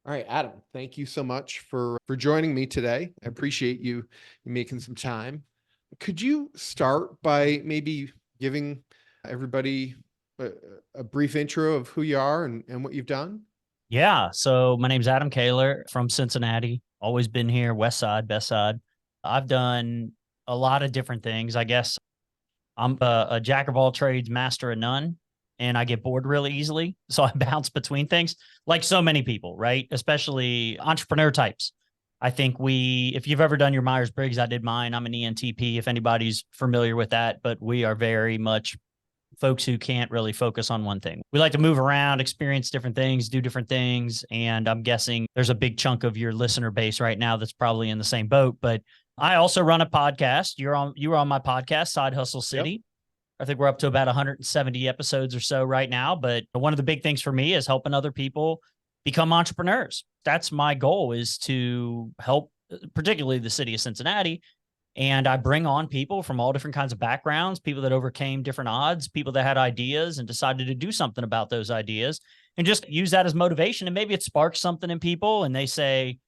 All right, Adam, thank you so much for joining me today. I appreciate you making some time. Could you start by maybe giving everybody a, a brief intro of who you are and what you've done? Yeah. So my name's Adam Koehler from Cincinnati. Always been here, West Side, Best Side. I've done a lot of different things. I guess I'm a jack of all trades, master of none, and I get bored really easily. So I bounce between things like so many people, right? Especially entrepreneur types. I think if you've ever done your Myers Briggs, I did mine. I'm an ENTP, if anybody's familiar with that, but we are very much folks who can't really focus on one thing. We like to move around, experience different things, do different things. And I'm guessing there's a big chunk of your listener base right now that's probably in the same boat. But I also run a podcast. You were on my podcast, Side Hustle Yep. City. I think we're up to about 170 episodes or so right now. But one of the big things for me is helping other people become entrepreneurs. That's my goal, is to help particularly the city of Cincinnati. And I bring on people from all different kinds of backgrounds, people that overcame different odds, people that had ideas and decided to do something about those ideas, and just use that as motivation. And maybe it sparks something in people and they say,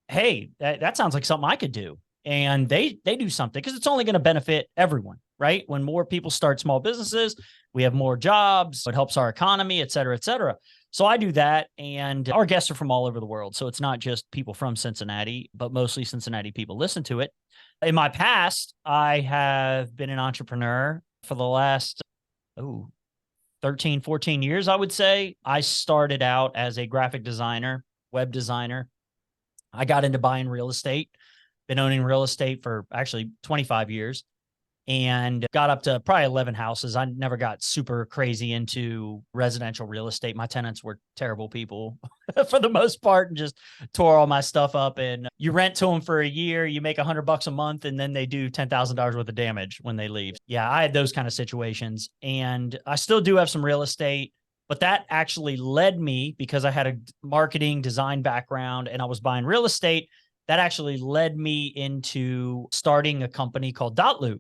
hey, that sounds like something I could do. And they do something, because it's only going to benefit everyone, right? When more people start small businesses, we have more jobs, it helps our economy, et cetera, et cetera. So I do that. And our guests are from all over the world. So it's not just people from Cincinnati, but mostly Cincinnati people listen to it. In my past, I have been an entrepreneur for the last, oh, 13, 14 years, I would say. I started out as a graphic designer, web designer. I got into buying real estate, been owning real estate for actually 25 years, and got up to probably 11 houses. I never got super crazy into residential real estate. My tenants were terrible people for the most part, and just tore all my stuff up. And you rent to them for a year, you make $100 a month, and then they do $10,000 worth of damage when they leave. Yeah, I had those kind of situations, and I still do have some real estate. But that actually led me, because I had a marketing design background and I was buying real estate. That actually led me into starting a company called Dotloop,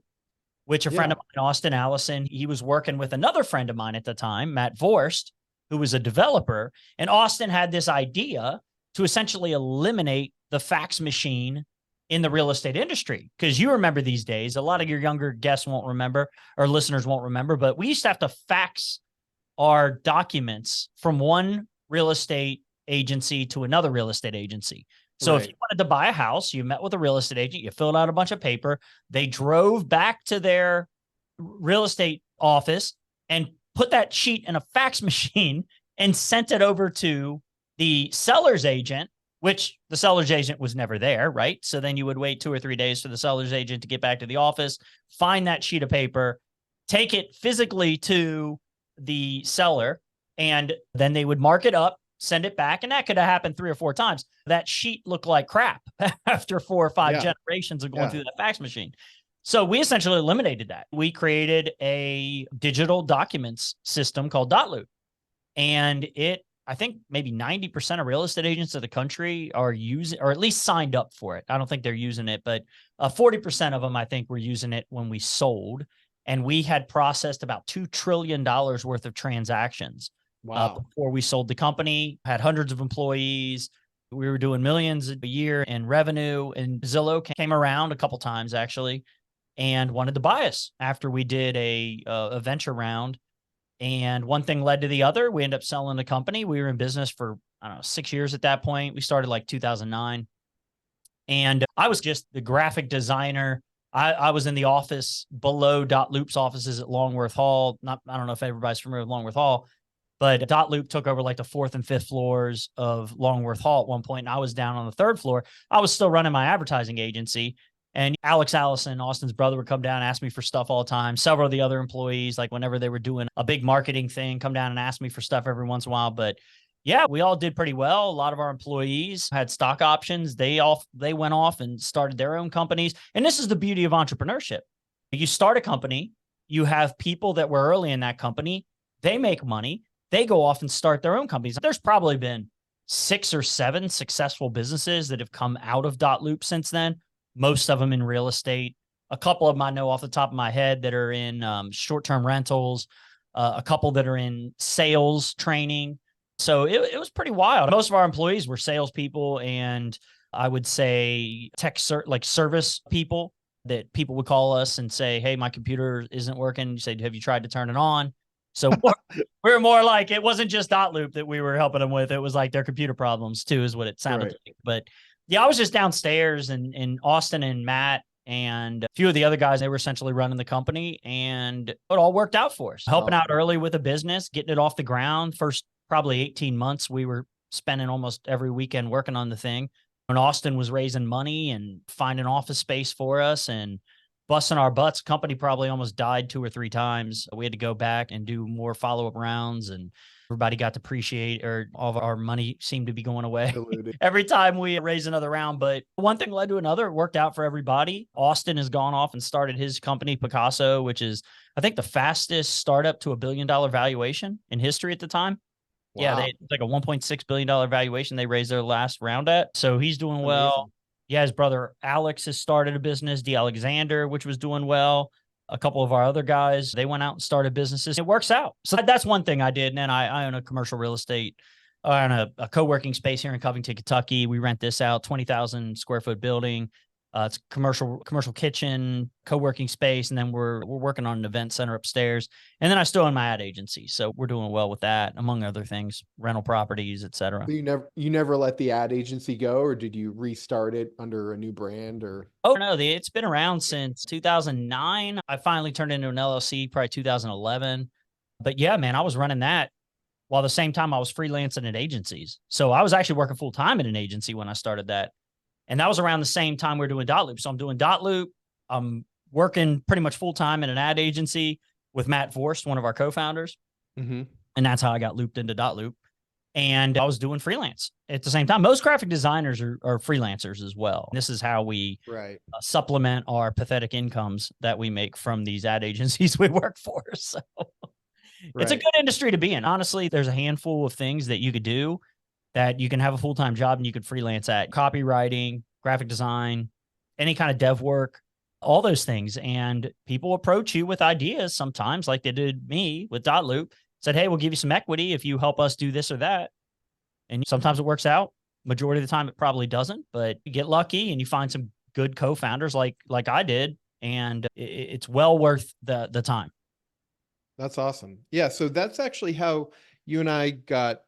which a friend Yeah. of mine, Austin Allison, he was working with another friend of mine at the time, Matt Vorst, who was a developer. And Austin had this idea to essentially eliminate the fax machine in the real estate industry. Because you remember these days, a lot of your younger guests won't remember, or listeners won't remember, but we used to have to fax our documents from one real estate agency to another real estate agency. So if you Right. wanted to buy a house, you met with a real estate agent, you filled out a bunch of paper, they drove back to their real estate office and put that sheet in a fax machine and sent it over to the seller's agent, which the seller's agent was never there, right? So then you would wait 2 or 3 days for the seller's agent to get back to the office, find that sheet of paper, take it physically to the seller, and then they would mark it up, send it back. And that could have happened 3 or 4 times. That sheet looked like crap after 4 or 5 Yeah. generations of going Yeah. through that fax machine. So we essentially eliminated that. We created a digital documents system called Dotloop. And I think maybe 90% of real estate agents of the country are using, or at least signed up for it. I don't think they're using it, but 40% of them, I think, were using it when we sold. And we had processed about $2 trillion worth of transactions Wow. before we sold the company, had hundreds of employees. We were doing millions a year in revenue. And Zillow came around a couple times, actually, and wanted to buy us after we did a venture round. And one thing led to the other. We ended up selling the company. We were in business for, I don't know, 6 years at that point. We started like 2009. And I was just the graphic designer. I was in the office below Dotloop's offices at Longworth Hall. I don't know if everybody's familiar with Longworth Hall, but Dotloop took over like the fourth and fifth floors of Longworth Hall at one point, and I was down on the third floor. I was still running my advertising agency. And Alex Allison, Austin's brother, would come down and ask me for stuff all the time. Several of the other employees, like whenever they were doing a big marketing thing, come down and ask me for stuff every once in a while. But yeah, we all did pretty well. A lot of our employees had stock options. They went off and started their own companies. And this is the beauty of entrepreneurship. You start a company, you have people that were early in that company, they make money, they go off and start their own companies. There's probably been 6 or 7 successful businesses that have come out of Dotloop since then, most of them in real estate. A couple of them I know off the top of my head that are in short-term rentals, a couple that are in sales training. So it was pretty wild. Most of our employees were salespeople, and I would say like service people, that people would call us and say, "Hey, my computer isn't working." You say, "Have you tried to turn it on?" So we were more like, it wasn't just Dotloop that we were helping them with. It was like their computer problems too, is what it sounded Right. like. But yeah, I was just downstairs, and Austin and Matt and a few of the other guys, they were essentially running the company, and it all worked out for us. Helping out early with a business, getting it off the ground. First probably 18 months, we were spending almost every weekend working on the thing. When Austin was raising money and finding office space for us and busting our butts, company probably almost died 2 or 3 times. We had to go back and do more follow-up rounds, and everybody got to appreciate, or all of our money seemed to be going away every time we raised another round. But one thing led to another. It worked out for everybody. Austin has gone off and started his company, Picasso, which is, I think, the fastest startup to $1 billion valuation in history at the time. Wow. Yeah, it's like a $1.6 billion valuation they raised their last round at. So he's doing well. Amazing. Yeah, his brother Alex has started a business, D. Alexander, which was doing well. A couple of our other guys, they went out and started businesses. It works out. So that's one thing I did. And then I own a commercial real estate, I own a co-working space here in Covington, Kentucky. We rent this out, 20,000 square foot building. It's commercial kitchen, co-working space, and then we're working on an event center upstairs. And then I still own my ad agency, so we're doing well with that, among other things, rental properties, etc. So you never let the ad agency go, or did you restart it under a new brand? Or Oh no, it's been around since 2009. I finally turned into an LLC probably 2011. But yeah, man, I was running that while at the same time I was freelancing at agencies. So I was actually working full time at an agency when I started that. And that was around the same time we were doing Dotloop. So I'm doing Dotloop. I'm working pretty much full time in an ad agency with Matt Forst, one of our co-founders. mm-hmm. And that's how I got looped into Dotloop. And I was doing freelance at the same time. Most graphic designers are freelancers as well. This is how we supplement our pathetic incomes that we make from these ad agencies we work for. So it's a good industry to be in. Honestly, there's a handful of things that you could do that you can have a full-time job and you could freelance at: copywriting, graphic design, any kind of dev work, all those things. And people approach you with ideas sometimes, like they did me with Dotloop, said, "Hey, we'll give you some equity if you help us do this or that." And sometimes it works out. Majority of the time, it probably doesn't, but you get lucky and you find some good co-founders like I did, and it's well worth the time. That's awesome. Yeah. So that's actually how you and I got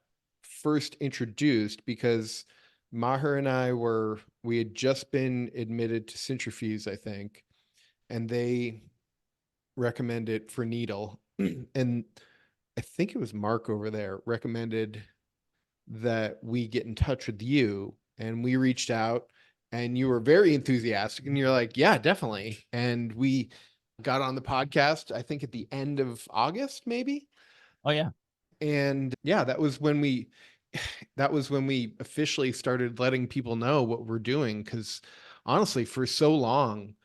first introduced, because Maher and we had just been admitted to Centrifuge, I think, and they recommended for Needle. And I think it was Mark over there recommended that we get in touch with you, and we reached out, and you were very enthusiastic, and you're like, "Yeah, definitely." And we got on the podcast, I think at the end of August, maybe. Oh yeah. And yeah, that was when we officially started letting people know what we're doing. Because honestly, for so long,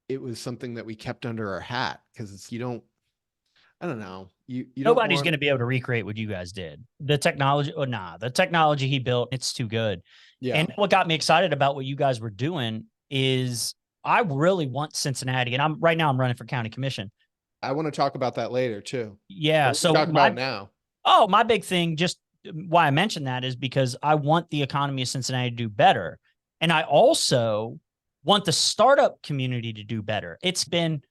it was something that we kept under our hat, because I don't know. Nobody's going to be able to recreate what you guys did. The technology, the technology he built, it's too good. Yeah. And what got me excited about what you guys were doing is I really want Cincinnati, and I'm running for county commission. I want to talk about that later too. Yeah. So talk about now. Oh, my big thing, just why I mentioned that, is because I want the economy of Cincinnati to do better. And I also want the startup community to do better. It's been,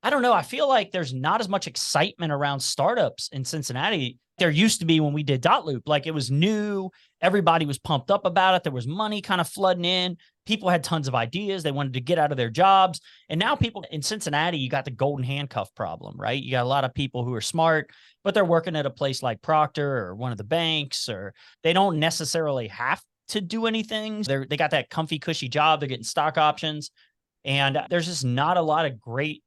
I don't know, I feel like there's not as much excitement around startups in Cincinnati. There used to be when we did Dotloop. Like, it was new. Everybody was pumped up about it. There was money kind of flooding in. People had tons of ideas. They wanted to get out of their jobs. And now people in Cincinnati, you got the golden handcuff problem, right? You got a lot of people who are smart, but they're working at a place like Proctor or one of the banks, or they don't necessarily have to do anything. They got that comfy, cushy job. They're getting stock options. And there's just not a lot of great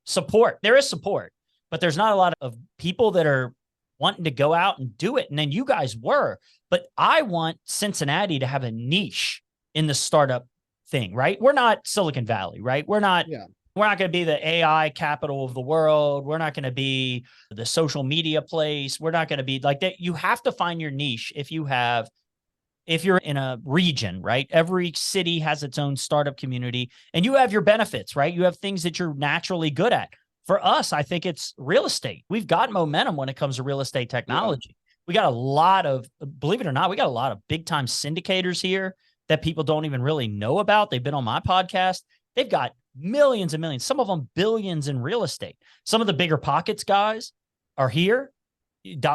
support. There is support, but there's not a lot of people that are wanting to go out and do it. And then you guys were, but I want Cincinnati to have a niche in the startup thing, right? We're not Silicon Valley, right? We're not going to be the AI capital of the world. We're not going to be the social media place. We're not going to be like that. You have to find your niche if you're in a region, right? Every city has its own startup community, and you have your benefits, right? You have things that you're naturally good at. For us, I think it's real estate. We've got momentum when it comes to real estate technology. We got a lot of, believe it or not, we got a lot of big time syndicators here that people don't even really know about. They've been on my podcast. They've got millions and millions, some of them billions in real estate. Some of the bigger pockets guys are here.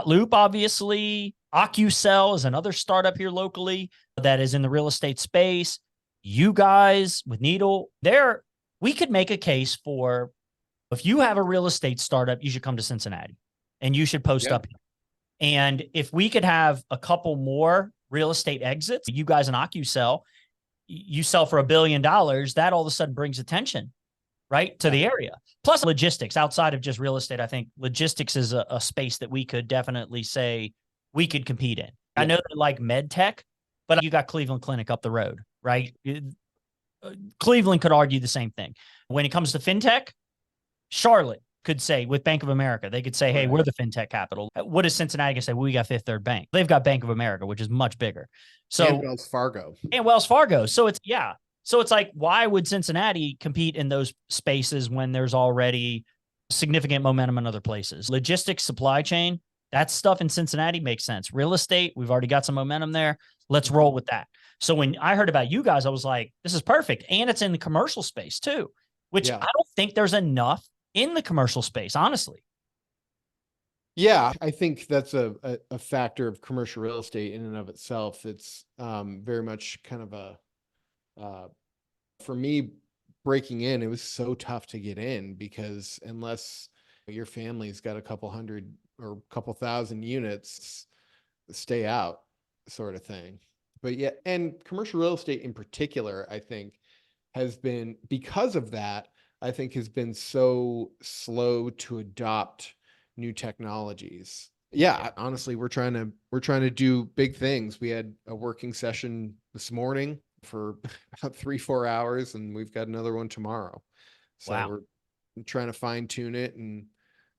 Loop, obviously. OcuCell is another startup here locally that is in the real estate space. You guys with Needle, we could make a case for, if you have a real estate startup, you should come to Cincinnati and you should post up. And if we could have a couple more real estate exits, you guys in OcuCell, you sell for $1 billion, that all of a sudden brings attention, right, to the area. Plus logistics outside of just real estate. I think logistics is a space that we could definitely say we could compete in. I know they like med tech, but you got Cleveland Clinic up the road, right? Cleveland could argue the same thing. When it comes to fintech, Charlotte could say with Bank of America, they could say, hey, we're the fintech capital. What does Cincinnati gonna say? Well, we got Fifth Third Bank. They've got Bank of America, which is much bigger. So and Wells Fargo. So it's like, why would Cincinnati compete in those spaces when there's already significant momentum in other places? Logistics, supply chain, that stuff in Cincinnati makes sense. Real estate, we've already got some momentum there. Let's roll with that. So when I heard about you guys, I was like, this is perfect. And it's in the commercial space too, which I don't think there's enough in the commercial space, honestly. Yeah, I think that's a factor of commercial real estate in and of itself. It's very much kind of for me, breaking in, it was so tough to get in because unless your family's got a couple hundred or a couple thousand units, stay out sort of thing. But yeah, and commercial real estate in particular, I think has been, because of that, I think has been so slow to adopt new technologies. Yeah, honestly, we're trying to do big things. We had a working session this morning for about 3-4 hours, and we've got another one tomorrow. So we're trying to fine tune it and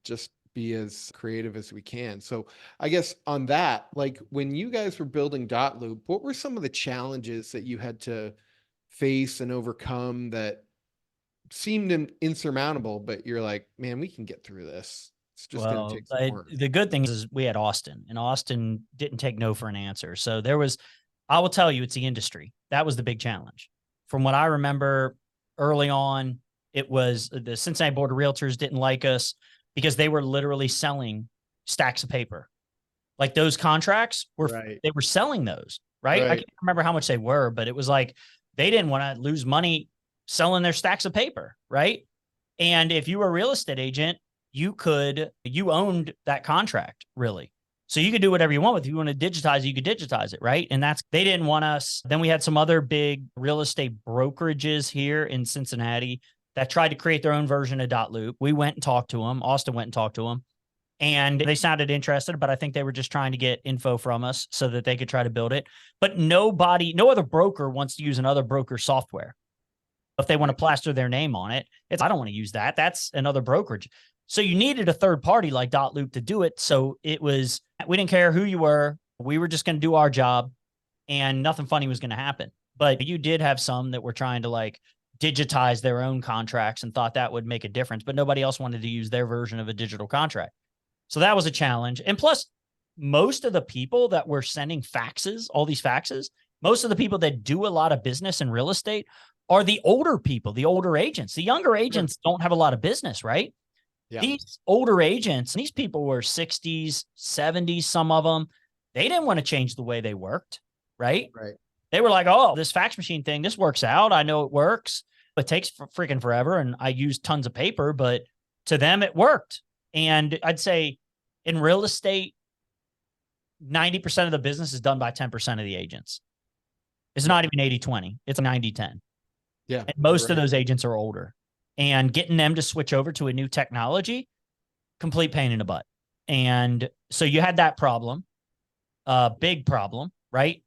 just be as creative as we can. So I guess on that, like when you guys were building Loop, what were some of the challenges that you had to face and overcome that seemed insurmountable, but you're like, man, we can get through this? It's just going to take some work. The good thing is we had Austin, and Austin didn't take no for an answer. So I will tell you, it's the industry. That was the big challenge. From what I remember early on, it was the Cincinnati Board of Realtors didn't like us because they were literally selling stacks of paper. Like those contracts they were selling those, right? I can't remember how much they were, but it was like, they didn't want to lose money selling their stacks of paper, right? And if you were a real estate agent, you owned that contract, really. So you could do whatever you want with it. If you want to digitize it, you could digitize it, right? And they didn't want us. Then we had some other big real estate brokerages here in Cincinnati that tried to create their own version of Loop. We went and talked to them. Austin went and talked to them. And they sounded interested, but I think they were just trying to get info from us so that they could try to build it. But no other broker wants to use another broker software. If they want to plaster their name on it, I don't want to use that. That's another brokerage. So you needed a third party like Loop to do it. So we didn't care who you were. We were just going to do our job and nothing funny was going to happen. But you did have some that were trying to like digitize their own contracts and thought that would make a difference, but nobody else wanted to use their version of a digital contract. So that was a challenge. And plus, most of the people that were sending faxes, all these faxes, most of the people that do a lot of business in real estate are the older people, the older agents. The younger agents don't have a lot of business, right? Yeah. These older agents, these people were 60s, 70s, some of them, they didn't want to change the way they worked, right? Right. They were like, oh, this fax machine thing, this works out. I know it works. It takes freaking forever. And I use tons of paper, but to them, it worked. And I'd say in real estate, 90% of the business is done by 10% of the agents. It's not even 80-20. It's 90-10. Yeah. And most of those agents are older. And getting them to switch over to a new technology, complete pain in the butt. And so you had that problem, big problem, right?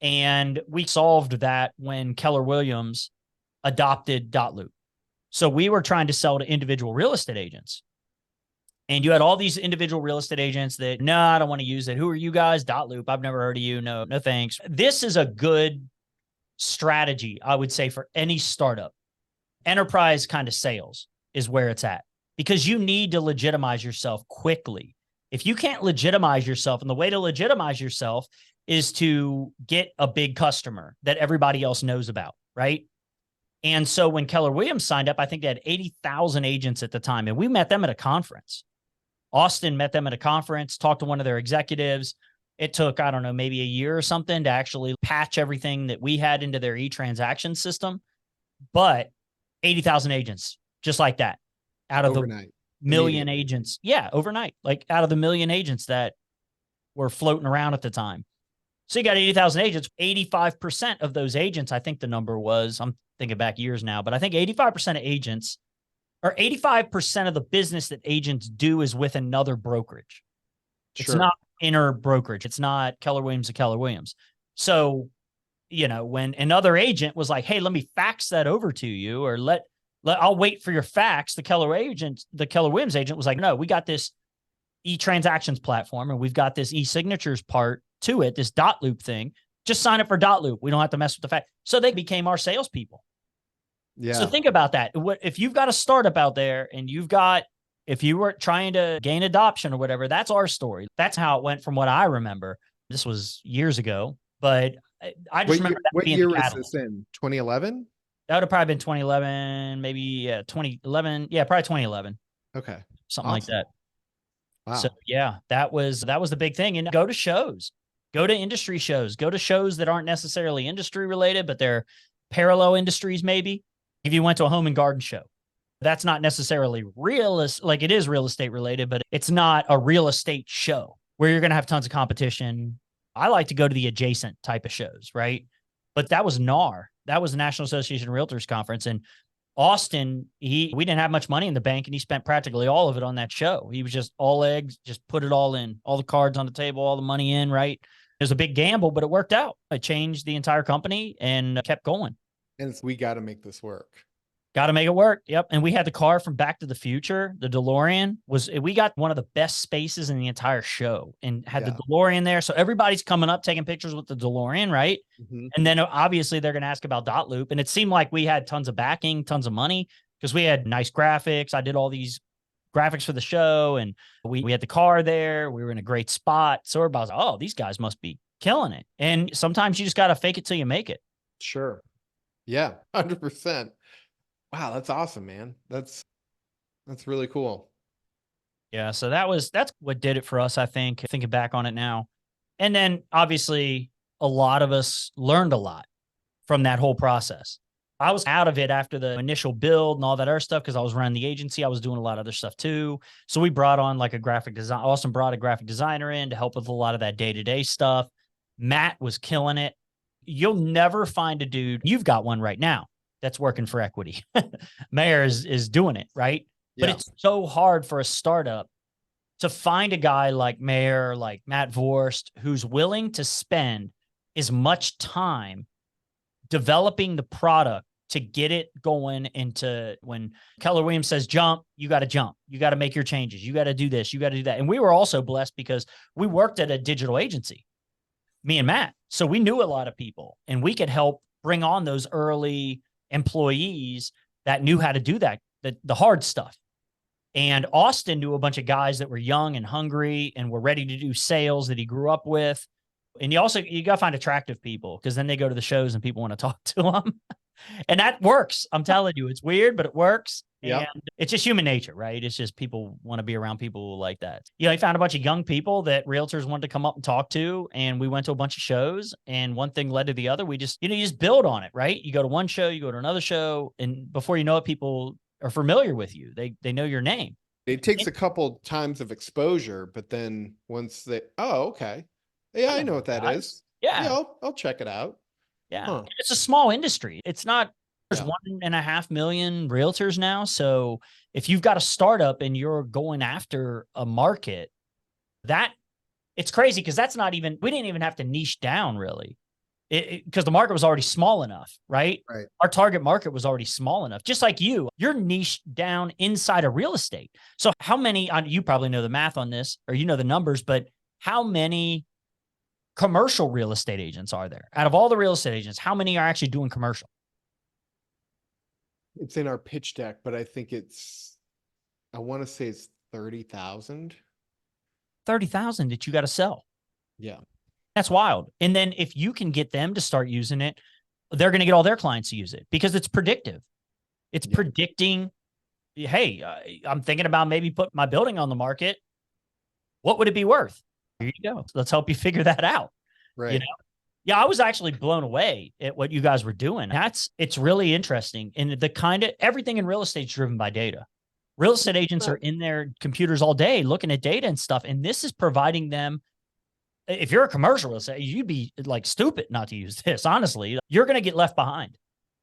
And we solved that when Keller Williams adopted Loop. So we were trying to sell to individual real estate agents. And you had all these individual real estate agents that, no, I don't want to use it. Who are you guys? Loop. I've never heard of you. No, thanks. This is a good strategy, I would say, for any startup. Enterprise kind of sales is where it's at, because you need to legitimize yourself quickly. If you can't legitimize yourself, and the way to legitimize yourself is to get a big customer that everybody else knows about, right? And so when Keller Williams signed up, I think they had 80,000 agents at the time, and we met them at a conference. Austin met them at a conference, talked to one of their executives. It took, I don't know, maybe a year or something to actually patch everything that we had into their e-transaction system. But 80,000 agents, just like that, out of the Overnight. million agents. Yeah, overnight, like out of the million agents that were floating around at the time. So you got 80,000 agents, 85% of those agents, I think the number was, I'm thinking back years now, but I think 85% of agents, or 85% of the business that agents do is with another brokerage. It's Sure. not inner brokerage. It's not Keller Williams to Keller Williams. So, when another agent was like, hey, let me fax that over to you, or I'll wait for your fax. The Keller Williams agent was like, no, we got this e-transactions platform and we've got this e-signatures part to it, this dot loop thing. Just sign up for dot loop. We don't have to mess with the fact. So they became our salespeople. Yeah. So think about that. If you've got a startup out there and if you were trying to gain adoption or whatever, that's our story. That's how it went from what I remember. This was years ago, but I just remember that being the catalyst. Was this in? 2011? That would have probably been 2011, maybe 2011. Yeah, probably 2011. Okay. Something like that. Wow. So yeah, that was the big thing. And go to shows, go to industry shows, go to shows that aren't necessarily industry related, but they're parallel industries. Maybe if you went to a home and garden show, that's not necessarily like it is real estate related, but it's not a real estate show where you're going to have tons of competition. I like to go to the adjacent type of shows, right? But that was NAR. That was the National Association of Realtors Conference. And Austin, we didn't have much money in the bank, and he spent practically all of it on that show. He was just all eggs, just put it all in, all the cards on the table, all the money in, right? It was a big gamble, but it worked out. It changed the entire company and kept going. And we got to make this work. Got to make it work. Yep. And we had the car from Back to the Future. The DeLorean we got one of the best spaces in the entire show and had the DeLorean there. So everybody's coming up, taking pictures with the DeLorean. Right. Mm-hmm. And then obviously they're going to ask about dot loop. And it seemed like we had tons of backing, tons of money because we had nice graphics. I did all these graphics for the show and we had the car there. We were in a great spot. So everybody's like, oh, these guys must be killing it. And sometimes you just got to fake it till you make it. Sure. Yeah. 100%. Wow, that's awesome, man. That's really cool. Yeah, so that's what did it for us, I think, thinking back on it now. And then obviously a lot of us learned a lot from that whole process. I was out of it after the initial build and all that other stuff because I was running the agency. I was doing a lot of other stuff too. So we brought on like a graphic design. Austin brought a graphic designer in to help with a lot of that day-to-day stuff. Matt was killing it. You'll never find a dude. You've got one right now that's working for equity. Mayor is doing it, right? Yeah. But it's so hard for a startup to find a guy like Mayor, like Matt Vorst, who's willing to spend as much time developing the product to get it going into when Keller Williams says jump, you got to jump. You got to make your changes. You got to do this. You got to do that. And we were also blessed because we worked at a digital agency, me and Matt. So we knew a lot of people and we could help bring on those early employees that knew how to do that, the hard stuff. And Austin knew a bunch of guys that were young and hungry and were ready to do sales that he grew up with. And you got to find attractive people because then they go to the shows and people want to talk to them. And that works. I'm telling you, it's weird, but it works. Yep. And it's just human nature, right? It's just people want to be around people like that. I found a bunch of young people that realtors wanted to come up and talk to. And we went to a bunch of shows and one thing led to the other. We just, you just build on it, right? You go to one show, you go to another show. And before you know it, people are familiar with you. They know your name. It takes a couple times of exposure, but then once okay. Yeah, I know what that is. Yeah. I'll check it out. Yeah. Huh. It's a small industry. It's not, there's 1.5 million realtors now. So if you've got a startup and you're going after a market, it's crazy because we didn't even have to niche down really because the market was already small enough, right? Right. Our target market was already small enough. Just like you're niched down inside of real estate. So how many, you probably know the math on this or the numbers, but how many commercial real estate agents are there? Out of all the real estate agents, how many are actually doing commercial? It's in our pitch deck, but I think I want to say it's 30,000. 30,000 that you got to sell. Yeah. That's wild. And then if you can get them to start using it, they're going to get all their clients to use it because it's predictive. It's predicting, hey, I'm thinking about maybe put my building on the market. What would it be worth? Here you go. Let's help you figure that out. Right. You know? Yeah, I was actually blown away at what you guys were doing. It's really interesting. And the kind of everything in real estate is driven by data. Real estate agents are in their computers all day looking at data and stuff. And this is providing them. If you're a commercial real estate, you'd be like stupid not to use this. Honestly, you're going to get left behind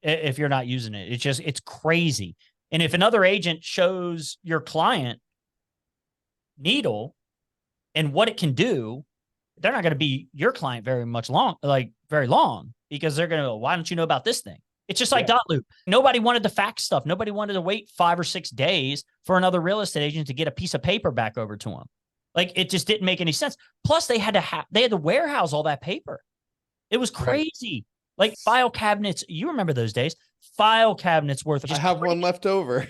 if you're not using it. It's crazy. And if another agent shows your client Needle and what it can do, they're not going to be your client very long because they're going to go, why don't you know about this thing? It's just like dot loop. Nobody wanted to fax stuff. Nobody wanted to wait 5 or 6 days for another real estate agent to get a piece of paper back over to them. Like it just didn't make any sense. Plus they had to warehouse all that paper. It was crazy. Right. Like file cabinets. You remember those days? File cabinets worth. I have one left over.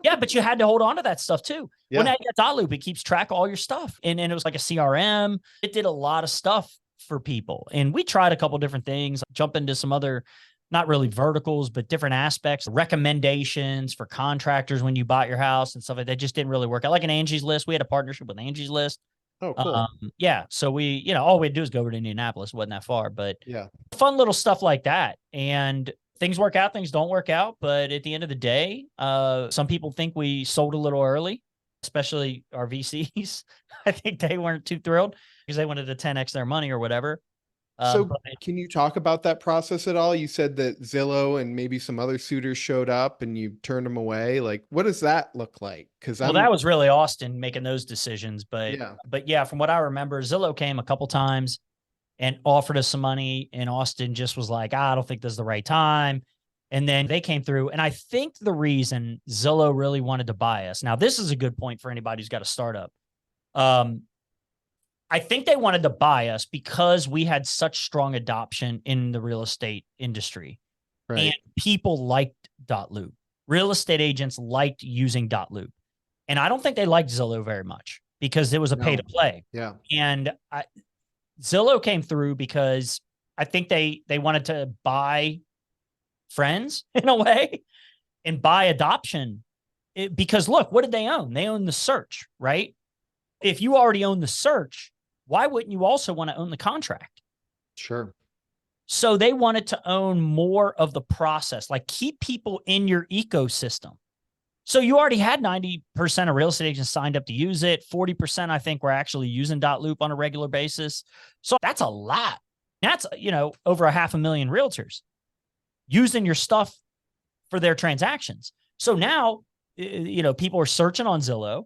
Yeah, but you had to hold on to that stuff too. Yeah. When I got dot loop, it keeps track of all your stuff. And it was like a CRM. It did a lot of stuff for people. And we tried a couple different things, jump into some other, not really verticals, but different aspects, recommendations for contractors when you bought your house and stuff like that. Just didn't really work out. Like an Angie's List. We had a partnership with Angie's List. Oh, cool. Yeah. So we, all we had to do is go over to Indianapolis. It wasn't that far, but yeah, fun little stuff like that. And things work out, things don't work out. But at the end of the day, some people think we sold a little early, especially our VCs. I think they weren't too thrilled because they wanted to 10x their money or whatever. So can you talk about that process at all? You said that Zillow and maybe some other suitors showed up and you turned them away. Like, what does that look like? Well, that was really Austin making those decisions. But yeah, from what I remember, Zillow came a couple times and offered us some money. And Austin just was like, I don't think this is the right time. And then they came through. And I think the reason Zillow really wanted to buy us. Now, this is a good point for anybody who's got a startup. I think they wanted to buy us because we had such strong adoption in the real estate industry. Right. And people liked dot loop. Real estate agents liked using dot loop. And I don't think they liked Zillow very much because it was a pay to play. Yeah. And Zillow came through because I think they wanted to buy friends in a way and buy adoption. Because look, what did they own? They own the search, right? If you already own the search, why wouldn't you also want to own the contract? Sure. So they wanted to own more of the process, like keep people in your ecosystem. So you already had 90% of real estate agents signed up to use it. 40%, I think, were actually using dot loop on a regular basis. So that's a lot. That's, over 500,000 realtors using your stuff for their transactions. So now, people are searching on Zillow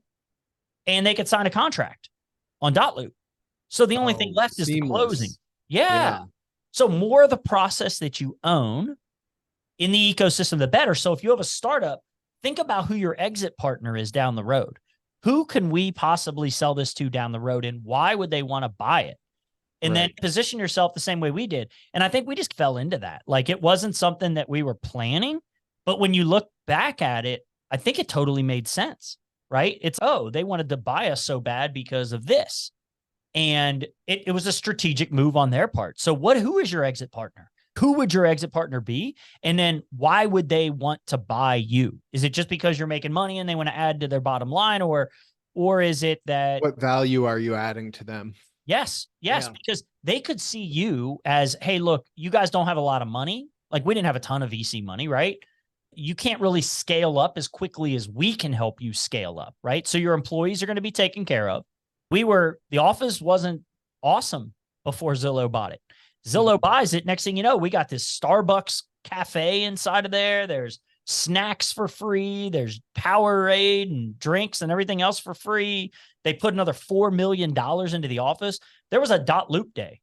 and they could sign a contract on dot loop. So the only thing left is the closing. Yeah. So more of the process that you own in the ecosystem, the better. So if you have a startup, think about who your exit partner is down the road. Who can we possibly sell this to down the road and why would they want to buy it? And then position yourself the same way we did. And I think we just fell into that. Like it wasn't something that we were planning, but when you look back at it, I think it totally made sense, right? It's, they wanted to buy us so bad because of this. And it was a strategic move on their part. So who is your exit partner? Who would your exit partner be? And then why would they want to buy you? Is it just because you're making money and they want to add to their bottom line? Or is it that... What value are you adding to them? Yes, because they could see you as, hey, look, you guys don't have a lot of money. Like we didn't have a ton of VC money, right? You can't really scale up as quickly as we can help you scale up, right? So your employees are going to be taken care of. The office wasn't awesome before Zillow bought it. Zillow buys it. Next thing you know, we got this Starbucks cafe inside of there. There's snacks for free. There's Powerade and drinks and everything else for free. They put another $4 million into the office. There was a dot loop day.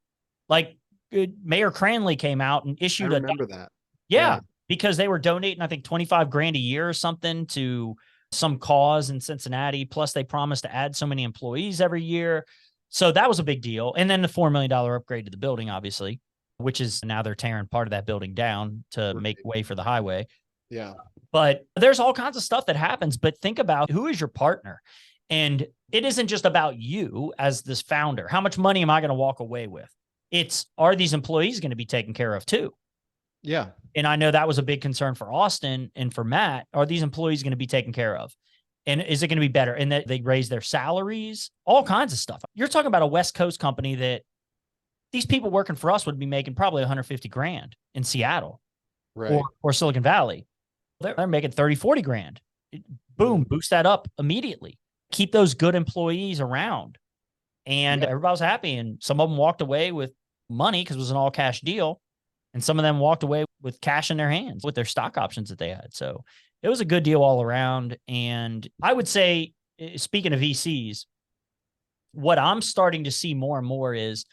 Like Mayor Cranley came out and issued I remember that. Yeah, because they were donating, I think, $25,000 a year or something to some cause in Cincinnati. Plus they promised to add so many employees every year. So that was a big deal. And then the $4 million upgrade to the building, obviously, which is now they're tearing part of that building down to make way for the highway. Yeah. But there's all kinds of stuff that happens. But think about who is your partner? And it isn't just about you as this founder. How much money am I going to walk away with? It's, are these employees going to be taken care of too? Yeah. And I know that was a big concern for Austin and for Matt. Are these employees going to be taken care of? And is it going to be better? And that they raise their salaries, all kinds of stuff. You're talking about a West Coast company that these people working for us would be making probably 150 grand in Seattle Right. or Silicon Valley. They're making 30, 40 grand. Boom, boost that up immediately. Keep those good employees around. And everybody was happy. And some of them walked away with money because it was an all cash deal. And some of them walked away with cash in their hands with their stock options that they had. So it was a good deal all around. And I would say, speaking of VCs, what I'm starting to see more and more is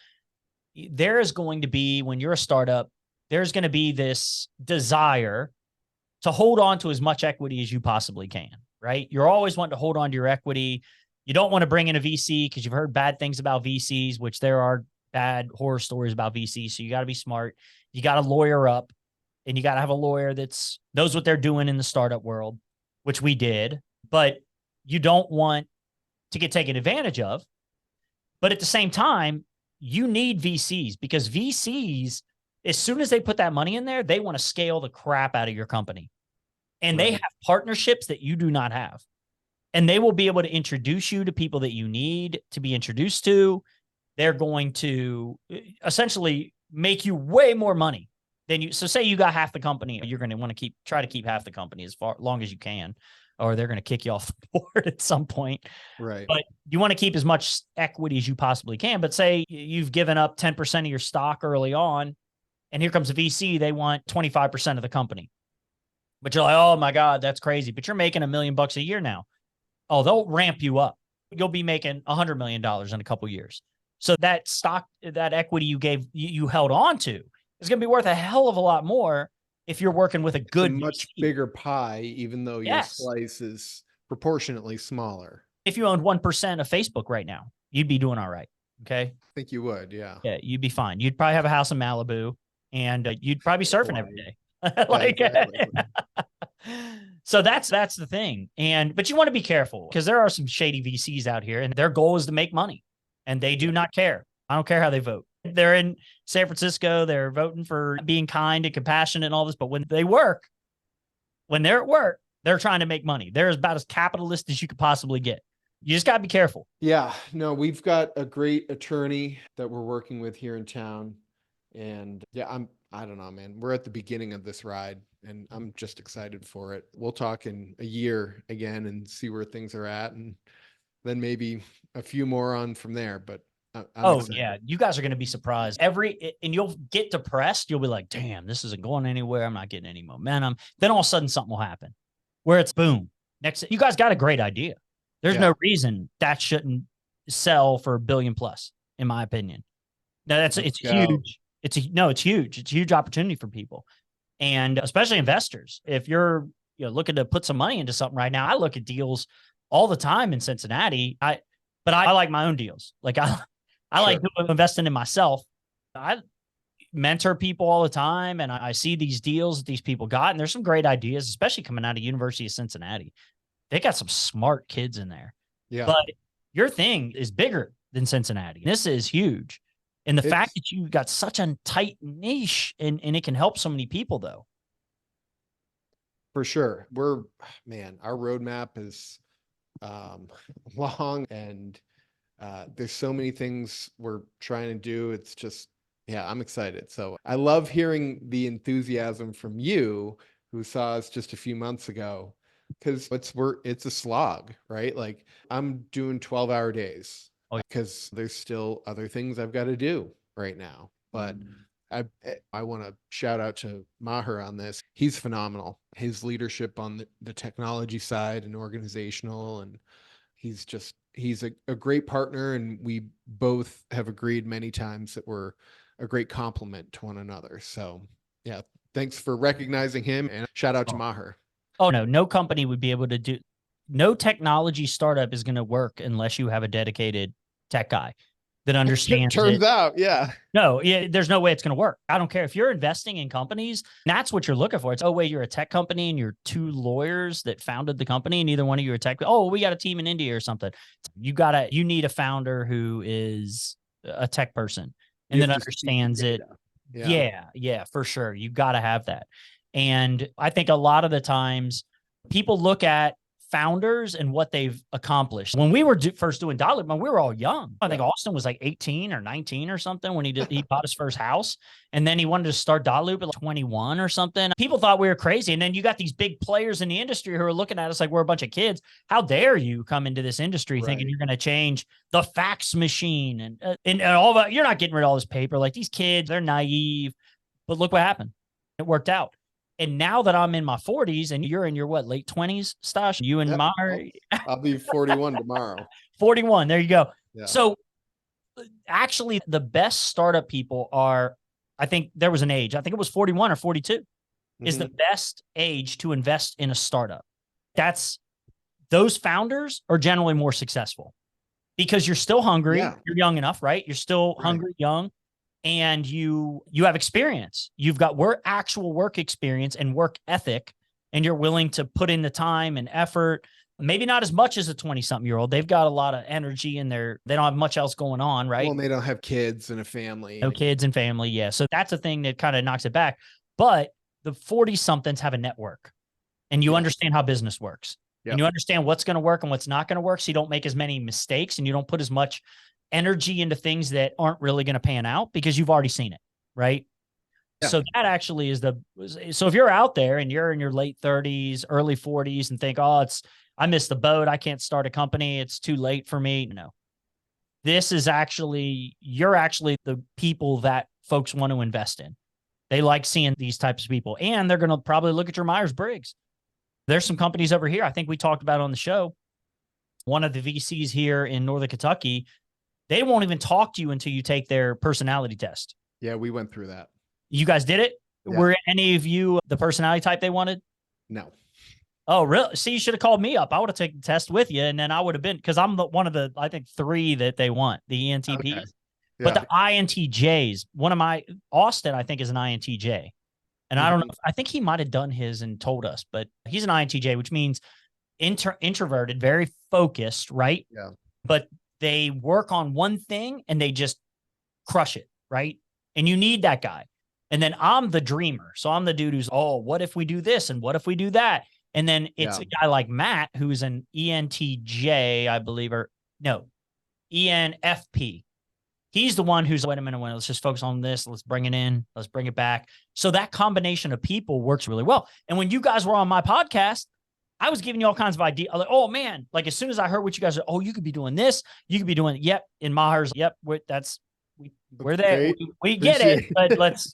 there is going to be, when you're a startup, there's going to be this desire to hold on to as much equity as you possibly can, right? You're always wanting to hold on to your equity. You don't want to bring in a VC because you've heard bad things about VCs, which there are bad horror stories about VCs. So you got to be smart. You got to lawyer up, and you got to have a lawyer that's knows what they're doing in the startup world, which we did, but you don't want to get taken advantage of. But at the same time, you need VCs because VCs, as soon as they put that money in there, they want to scale the crap out of your company. And they have partnerships that you do not have. And they will be able to introduce you to people that you need to be introduced to. They're going to essentially make you way more money than you. So say you got half the company, you're going to want to try to keep half the company as long as you can, or they're going to kick you off the board at some point. Right. But you want to keep as much equity as you possibly can. But say you've given up 10% of your stock early on, and here comes a VC, they want 25% of the company. But you're like, oh my God, that's crazy. But you're making $1 million a year now. Oh, they'll ramp you up. You'll be making $100 million in a couple of years. So that stock, that equity you held on to is going to be worth a hell of a lot more if you're working with a good much VC. bigger pie, even though your slice is proportionately smaller. If you owned 1% of Facebook right now, you'd be doing all right. Okay. I think you would. Yeah. Yeah. You'd be fine. You'd probably have a house in Malibu, and you'd probably be surfing every day. Like, exactly. So that's the thing. But you want to be careful because there are some shady VCs out here, and their goal is to make money, and they do not care. I don't care how they vote. They're in San Francisco. They're voting for being kind and compassionate and all this. But when they're at work, they're trying to make money. They're about as capitalist as you could possibly get. You just got to be careful. Yeah, no, we've got a great attorney that we're working with here in town. And yeah, I don't know, man, we're at the beginning of this ride and I'm just excited for it. We'll talk in a year again and see where things are at. And then maybe a few more on from there, but I'm excited. Yeah. You guys are going to be surprised and you'll get depressed. You'll be like, damn, this isn't going anywhere. I'm not getting any momentum. Then all of a sudden something will happen where it's boom. Next, you guys got a great idea. There's no reason that shouldn't sell for $1 billion plus, in my opinion. Now it's huge. It's huge. It's a huge opportunity for people, and especially investors. If you're looking to put some money into something right now, I look at deals all the time in Cincinnati. But I like my own deals. Like I like investing in myself. I mentor people all the time, and I see these deals that these people got, and there's some great ideas, especially coming out of University of Cincinnati. They got some smart kids in there. Yeah. But your thing is bigger than Cincinnati. This is huge. And the fact that you've got such a tight niche and it can help so many people, though. For sure. Our roadmap is long, and there's so many things we're trying to do. It's just, I'm excited. So I love hearing the enthusiasm from you who saw us just a few months ago, because it's a slog, right? Like I'm doing 12-hour days because there's still other things I've got to do right now. But I want to shout out to Maher on this. He's phenomenal. His leadership on the technology side and organizational, and he's a great partner. And we both have agreed many times that we're a great complement to one another. So yeah, thanks for recognizing him, and shout out to Maher. Oh, no company would be able to no technology startup is going to work unless you have a dedicated tech guy. that understands it. Turns out, yeah. No, yeah, there's no way it's going to work. I don't care if you're investing in companies. That's what you're looking for. It's, oh, wait, you're a tech company and you're two lawyers that founded the company and neither one of you are tech. Oh, we got a team in India or something. You need a founder who is a tech person and then understands it. Yeah, for sure. You got to have that. And I think a lot of the times people look at founders and what they've accomplished. When we were first doing Dollar, we were all young. I think Austin was like 18 or 19 or something when he bought his first house. And then he wanted to start Dollar at like 21 or something. People thought we were crazy. And then you got these big players in the industry who are looking at us like we're a bunch of kids. How dare you come into this industry thinking you're going to change the fax machine and all that. You're not getting rid of all this paper. Like these kids, they're naive. But look what happened. It worked out. And now that I'm in my 40s and you're in your late 20s, Stash, you and Meyer. I'll be 41 tomorrow. 41. There you go. Yeah. So actually the best startup people are, I think there was an age, I think it was 41 or 42 is the best age to invest in a startup. Those founders are generally more successful because you're still hungry. Yeah. You're young enough, right? You're still hungry, young. And you have experience. You've got actual work experience and work ethic, and you're willing to put in the time and effort. Maybe not as much as a 20-something-year-old. They've got a lot of energy in there. They don't have much else going on, right? Well, they don't have kids and a family. No kids and family, yeah. So that's a thing that kind of knocks it back. But the 40-somethings have a network, and you understand how business works. Yep. And you understand what's going to work and what's not going to work, so you don't make as many mistakes, and you don't put as much energy into things that aren't really going to pan out because you've already seen it, right? Yeah. So that actually is so if you're out there and you're in your late 30s, early 40s and think, oh, I missed the boat. I can't start a company. It's too late for me. No, you're actually the people that folks want to invest in. They like seeing these types of people, and they're going to probably look at your Myers-Briggs. There's some companies over here. I think we talked about on the show. One of the VCs here in Northern Kentucky, they won't even talk to you until you take their personality test. Yeah, we went through that. You guys did it? Yeah. Were any of you the personality type they wanted? No. Oh, really? See, you should have called me up. I would have taken the test with you, and then I would have been, because I'm one of the, I think, 3 that they want, the ENTPs. Okay. Yeah. But the INTJs, Austin, I think, is an INTJ. And I don't know, I think he might have done his and told us, but he's an INTJ, which means introverted, very focused, right? Yeah. But they work on one thing and they just crush it, right? And you need that guy. And then I'm the dreamer. So I'm the dude who's, oh, what if we do this? And what if we do that? And then it's a guy like Matt, who's an ENTJ, I believe, or no, ENFP. He's the one who's, wait a minute, let's just focus on this. Let's bring it in. Let's bring it back. So that combination of people works really well. And when you guys were on my podcast, I was giving you all kinds of ideas. Like, oh man, like as soon as I heard what you guys are, oh, you could be doing this, you could be doing, yep, in Maher's, yep, we're there. We get it, but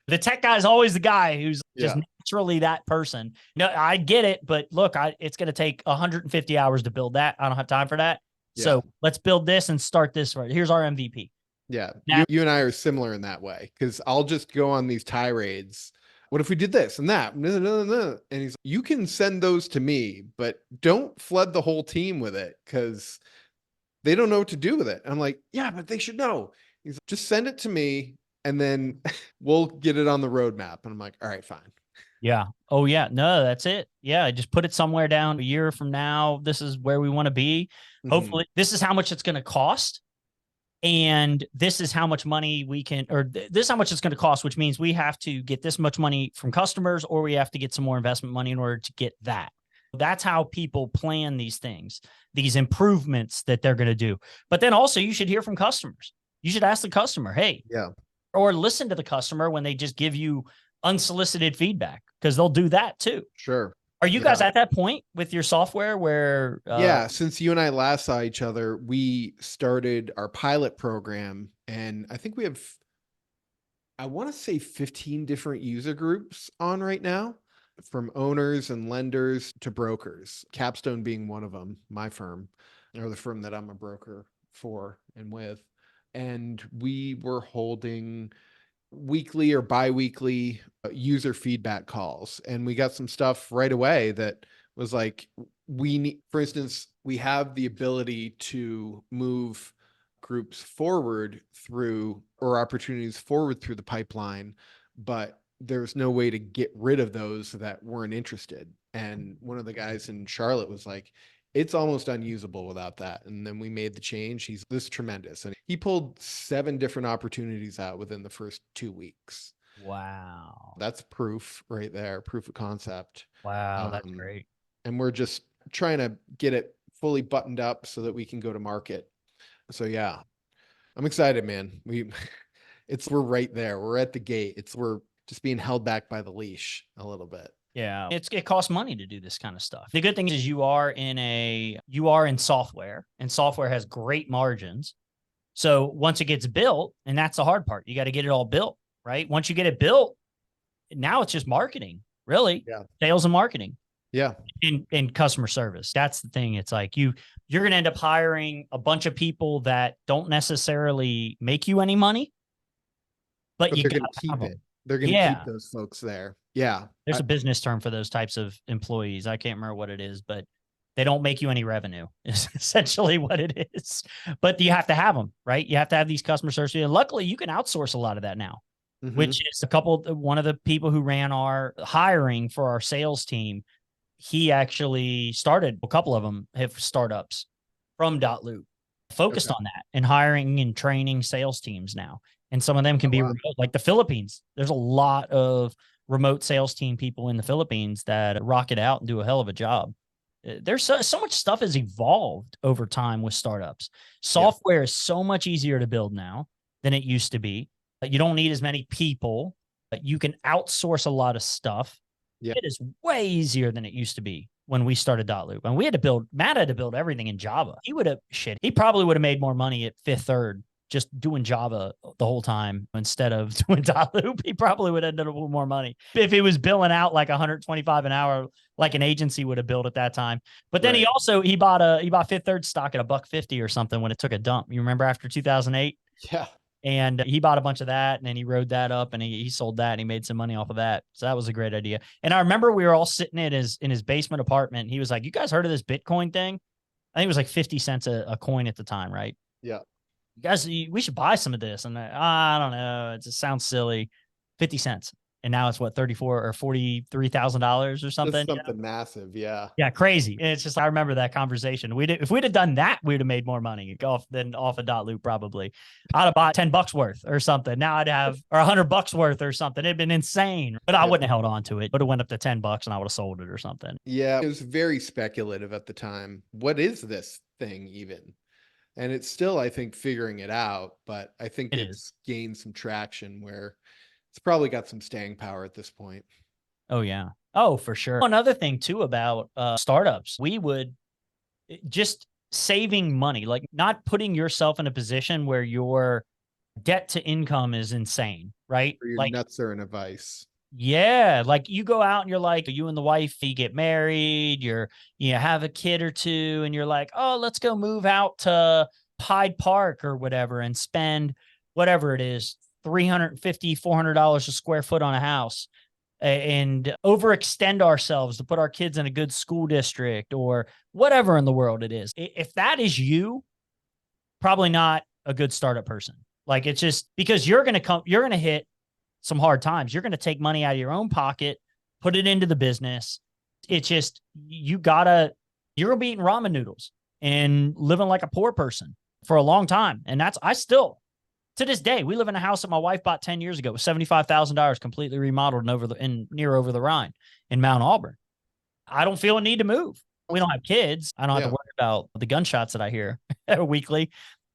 the tech guy is always the guy who's just naturally that person. No, I get it, but look, it's going to take 150 hours to build that. I don't have time for that. Yeah. So let's build this and start this. Right. Here's our MVP. Yeah. You and I are similar in that way, because I'll just go on these tirades. What if we did this and that? And he's, you can send those to me, but don't flood the whole team with it because they don't know what to do with it. And I'm like, yeah, but they should know. He's like, just send it to me and then we'll get it on the roadmap. And I'm like, all right, fine. Yeah. Oh yeah. No, that's it. Yeah. Just put it somewhere down a year from now. This is where we want to be. Hopefully this is how much it's going to cost. And this is how much money we can, or this is how much it's going to cost, which means we have to get this much money from customers, or we have to get some more investment money in order to get that. That's how people plan these things, these improvements that they're going to do. But then also you should hear from customers. You should ask the customer, hey, or listen to the customer when they just give you unsolicited feedback, because they'll do that too. Sure. Are you guys at that point with your software where? Since you and I last saw each other, we started our pilot program, and I think we have, I want to say 15 different user groups on right now, from owners and lenders to brokers, Capstone being one of them, my firm, or the firm that I'm a broker for and with. And we were holding weekly or bi-weekly user feedback calls, and we got some stuff right away that was like, we need, for instance, we have the ability to move groups forward through, or opportunities forward through the pipeline, but there's no way to get rid of those that weren't interested. And one of the guys in Charlotte was like, it's almost unusable without that. And then we made the change. He's this tremendous. And he pulled 7 different opportunities out within the first 2 weeks. Wow. That's proof right there, proof of concept. Wow. That's great. And we're just trying to get it fully buttoned up so that we can go to market. So yeah, I'm excited, man. We're right there. We're at the gate. We're just being held back by the leash a little bit. Yeah. It costs money to do this kind of stuff. The good thing is you are in software, and software has great margins. So once it gets built, and that's the hard part, you got to get it all built, right? Once you get it built, now it's just marketing, really. Yeah. Sales and marketing. Yeah. And customer service. That's the thing. It's like you're going to end up hiring a bunch of people that don't necessarily make you any money, but you got to keep it. They're going to keep those folks there. Yeah. There's a business term for those types of employees. I can't remember what it is, but they don't make you any revenue is essentially what it is. But you have to have them, right? You have to have these customer service. And luckily, you can outsource a lot of that now, which is one of the people who ran our hiring for our sales team. He actually started, a couple of them have startups from .loop, focused on that and hiring and training sales teams now. And some of them can be remote, like the Philippines. There's a lot of remote sales team people in the Philippines that rock it out and do a hell of a job. There's so much stuff has evolved over time with startups. Software is so much easier to build now than it used to be. You don't need as many people. You can outsource a lot of stuff. It is way easier than it used to be when we started .loop. And Matt had to build everything in Java. He probably would have made more money at Fifth Third just doing Java the whole time instead of doing .loop. He probably would have ended up with more money if he was billing out like $125 an hour, like an agency would have billed at that time. But then he bought Fifth Third stock at $1.50 or something when it took a dump. You remember after 2008? Yeah. And he bought a bunch of that, and then he rode that up, and he sold that, and he made some money off of that. So that was a great idea. And I remember we were all sitting in his basement apartment. He was like, "You guys heard of this Bitcoin thing?" I think it was like 50 cents a coin at the time, right? Yeah. You guys, we should buy some of this. And I don't know. It just sounds silly. 50 cents. And now it's what, $34,000 or $43,000 or something? That's something massive. Yeah. Yeah. Crazy. And it's just, I remember that conversation. If we'd have done that, we'd have made more money off of .loop, probably. I'd have bought $10 worth or something. Now I'd have, or $100 worth or something. It'd been insane, but I wouldn't have held on to it. Would have went up to $10 and I would have sold it or something. Yeah. It was very speculative at the time. What is this thing even? And it's still, I think, figuring it out, but I think it's gained some traction where it's probably got some staying power at this point. Oh, yeah. Oh, for sure. Another thing, too, about startups, we would just saving money, like not putting yourself in a position where your debt to income is insane, right? Or your nuts are in a vice. Yeah. Like you go out and you're like, you and the wife, you get married, you have a kid or two, and you're like, oh, let's go move out to Hyde Park or whatever and spend whatever it is, $350, $400 a square foot on a house and overextend ourselves to put our kids in a good school district or whatever in the world it is. If that is you, probably not a good startup person. Like it's just because you're going to hit some hard times. You're going to take money out of your own pocket, put it into the business. It's just, you're going to be eating ramen noodles and living like a poor person for a long time. And I still, to this day, we live in a house that my wife bought 10 years ago with $75,000 completely remodeled and near over the Rhine in Mount Auburn. I don't feel a need to move. We don't have kids. I don't have to worry about the gunshots that I hear weekly,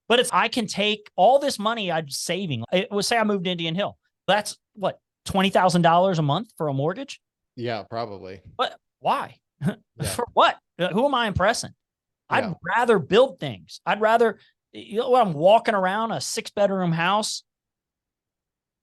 but I can take all this money I'm saving. Say I moved to Indian Hill. That's what, $20,000 a month for a mortgage? Yeah, probably. But why? For what? Who am I impressing? I'd rather build things. I'd rather, I'm walking around a 6-bedroom house.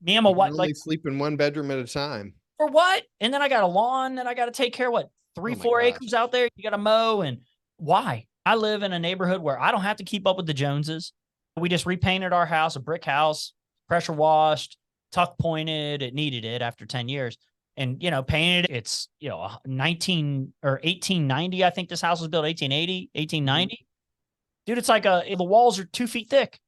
Me and my wife only sleep in 1 bedroom at a time. For what? And then I got a lawn that I got to take care of. What, 3-4 acres out there? You got to mow. And why? I live in a neighborhood where I don't have to keep up with the Joneses. We just repainted our house, a brick house, pressure washed, tuck pointed. It needed it after 10 years. And, painted. It's, 19 or 1890. I think this house was built 1880, 1890. Dude, it's like the walls are 2 feet thick.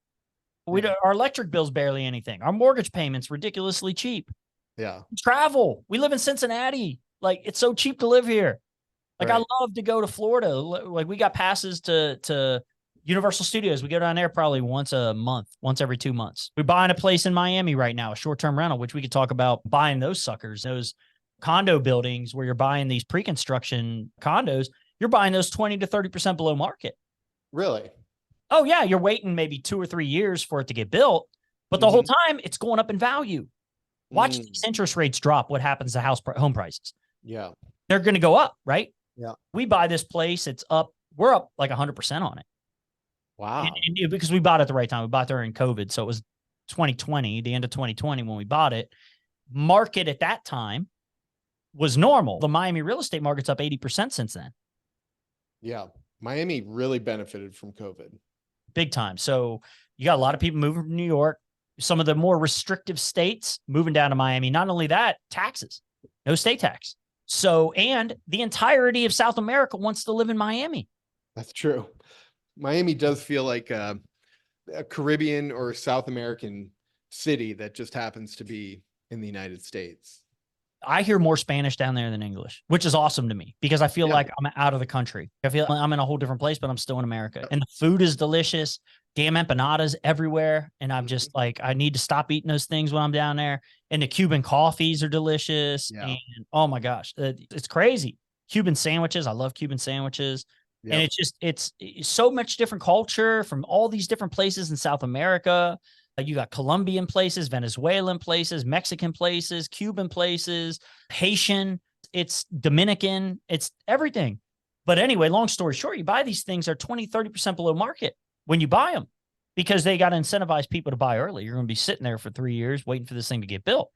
Our electric bill's barely anything. Our mortgage payment's ridiculously cheap. Yeah. Travel. We live in Cincinnati. Like, it's so cheap to live here. Like, Right. I love to go to Florida. Like, we got passes to Universal Studios. We go down there probably once a month, once every 2 months. We're buying a place in Miami right now, a short-term rental, which we could talk about buying those suckers, those condo buildings where you're buying these pre-construction condos. You're buying those 20 to 30% below market. Really? Oh, yeah. You're waiting maybe 2 or 3 years for it to get built. But the whole time, it's going up in value. Watch these interest rates drop. What happens to home prices? Yeah. They're going to go up, right? Yeah. We buy this place. It's up. We're up like 100% on it. Wow. Because we bought it at the right time. We bought during COVID. So it was 2020, the end of 2020 when we bought it. Market at that time was normal. The Miami real estate market's up 80% since then. Yeah. Miami really benefited from COVID. Big time. So you got a lot of people moving from New York, some of the more restrictive states moving down to Miami. Not only that, taxes, no state tax. So, and the entirety of South America wants to live in Miami. That's true. Miami does feel like a Caribbean or South American city that just happens to be in the United States. I hear more Spanish down there than English, which is awesome to me because I feel like I'm out of the country. I feel like I'm in a whole different place, but I'm still in America. And the food is delicious. Damn empanadas everywhere. And I'm just like, I need to stop eating those things when I'm down there. And the Cuban coffees are delicious. Yeah. And oh my gosh, it's crazy. Cuban sandwiches. I love Cuban sandwiches. Yep. And it's so much different culture from all these different places in South America. You got Colombian places, Venezuelan places, Mexican places, Cuban places, Haitian, it's Dominican, it's everything. But anyway, long story short, you buy these things are 20, 30% below market when you buy them because they got to incentivize people to buy early. You're going to be sitting there for 3 years waiting for this thing to get built,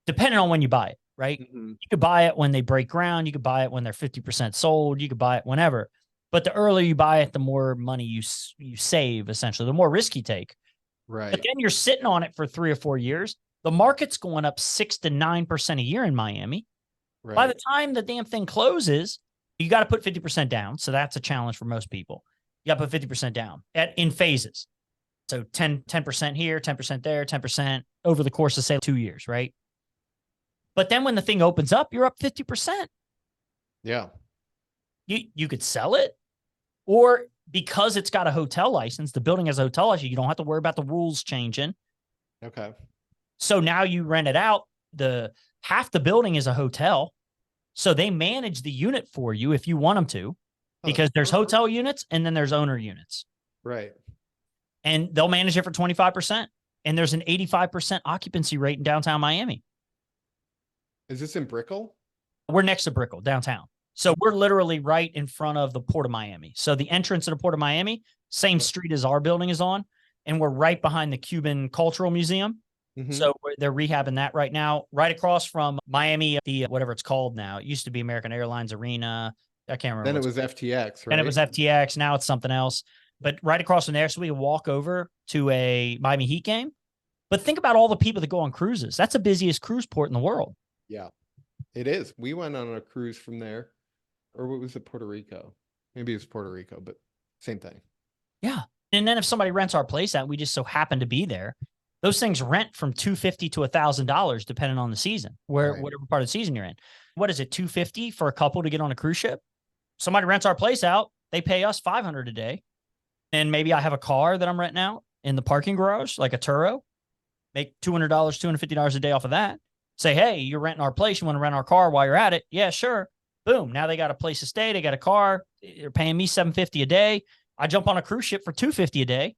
depending on when you buy it, right? Mm-hmm. You could buy it when they break ground. You could buy it when they're 50% sold. You could buy it whenever. But the earlier you buy it, the more money you save, essentially, the more risk you take. Right. But then you're sitting on it for 3 or 4 years. The market's going up 6 to 9% a year in Miami. Right. By the time the damn thing closes, you got to put 50% down. So that's a challenge for most people. You got to put 50% down in phases. So 10% here, 10% there, 10% over the course of, say, 2 years, right? But then when the thing opens up, you're up 50%. Yeah. You could sell it, or because it's got a hotel license, the building has a hotel license, you don't have to worry about the rules changing. Okay. So now you rent it out. Half the building is a hotel. So they manage the unit for you if you want them to, because there's hotel units and then there's owner units. Right. And they'll manage it for 25%. And there's an 85% occupancy rate in downtown Miami. Is this in Brickell? We're next to Brickell, downtown. So we're literally right in front of the Port of Miami. So the entrance to the Port of Miami, same street as our building is on. And we're right behind the Cuban Cultural Museum. Mm-hmm. So they're rehabbing that right now, right across from Miami, whatever it's called now. It used to be American Airlines Arena. I can't remember. Then it was FTX, right? Then it was FTX. Now it's something else. But right across from there, so we can walk over to a Miami Heat game. But think about all the people that go on cruises. That's the busiest cruise port in the world. Yeah, it is. We went on a cruise from there. Or what was it, Puerto Rico? Maybe it was Puerto Rico, but same thing. Yeah. And then if somebody rents our place out, we just so happen to be there. Those things rent from $250 to $1,000, depending on the season, whatever part of the season you're in. What is it, $250 for a couple to get on a cruise ship? Somebody rents our place out, they pay us $500 a day. And maybe I have a car that I'm renting out in the parking garage, like a Turo. Make $200, $250 a day off of that. Say, hey, you're renting our place. You want to rent our car while you're at it? Yeah, sure. Boom. Now they got a place to stay. They got a car. They're paying me $750 a day. I jump on a cruise ship for $250 a day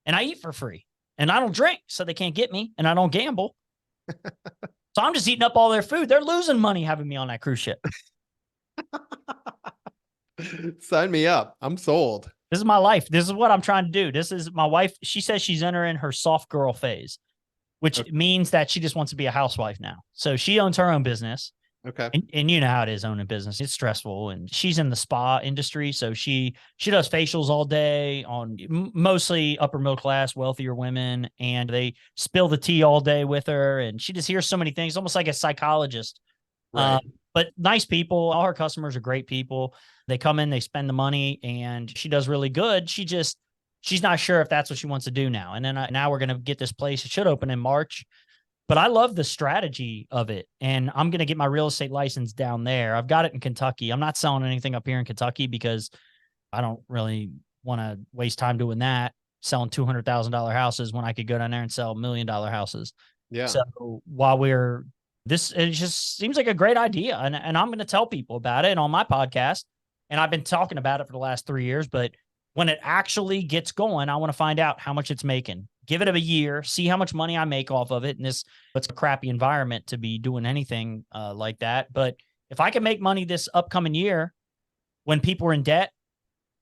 and I eat for free and I don't drink. So they can't get me and I don't gamble. So I'm just eating up all their food. They're losing money having me on that cruise ship. Sign me up. I'm sold. This is my life. This is what I'm trying to do. This is my wife. She says she's entering her soft girl phase, which means that she just wants to be a housewife now. So she owns her own business. Okay. And you know how it is owning a business. It's stressful. And she's in the spa industry. So she does facials all day on mostly upper middle class, wealthier women. And they spill the tea all day with her. And she just hears so many things, almost like a psychologist. Right. But nice people. All her customers are great people. They come in, they spend the money, and she does really good. She she's not sure if that's what she wants to do now. And then now we're going to get this place. It should open in March. But I love the strategy of it. And I'm going to get my real estate license down there. I've got it in Kentucky. I'm not selling anything up here in Kentucky because I don't really want to waste time doing that, selling $200,000 houses when I could go down there and sell $1 million houses. Yeah. So while it just seems like a great idea. And I'm going to tell people about it on my podcast. And I've been talking about it for the last 3 years, but when it actually gets going, I want to find out how much it's making. Give it a year, see how much money I make off of it. And it's a crappy environment to be doing anything like that. But if I can make money this upcoming year, when people are in debt,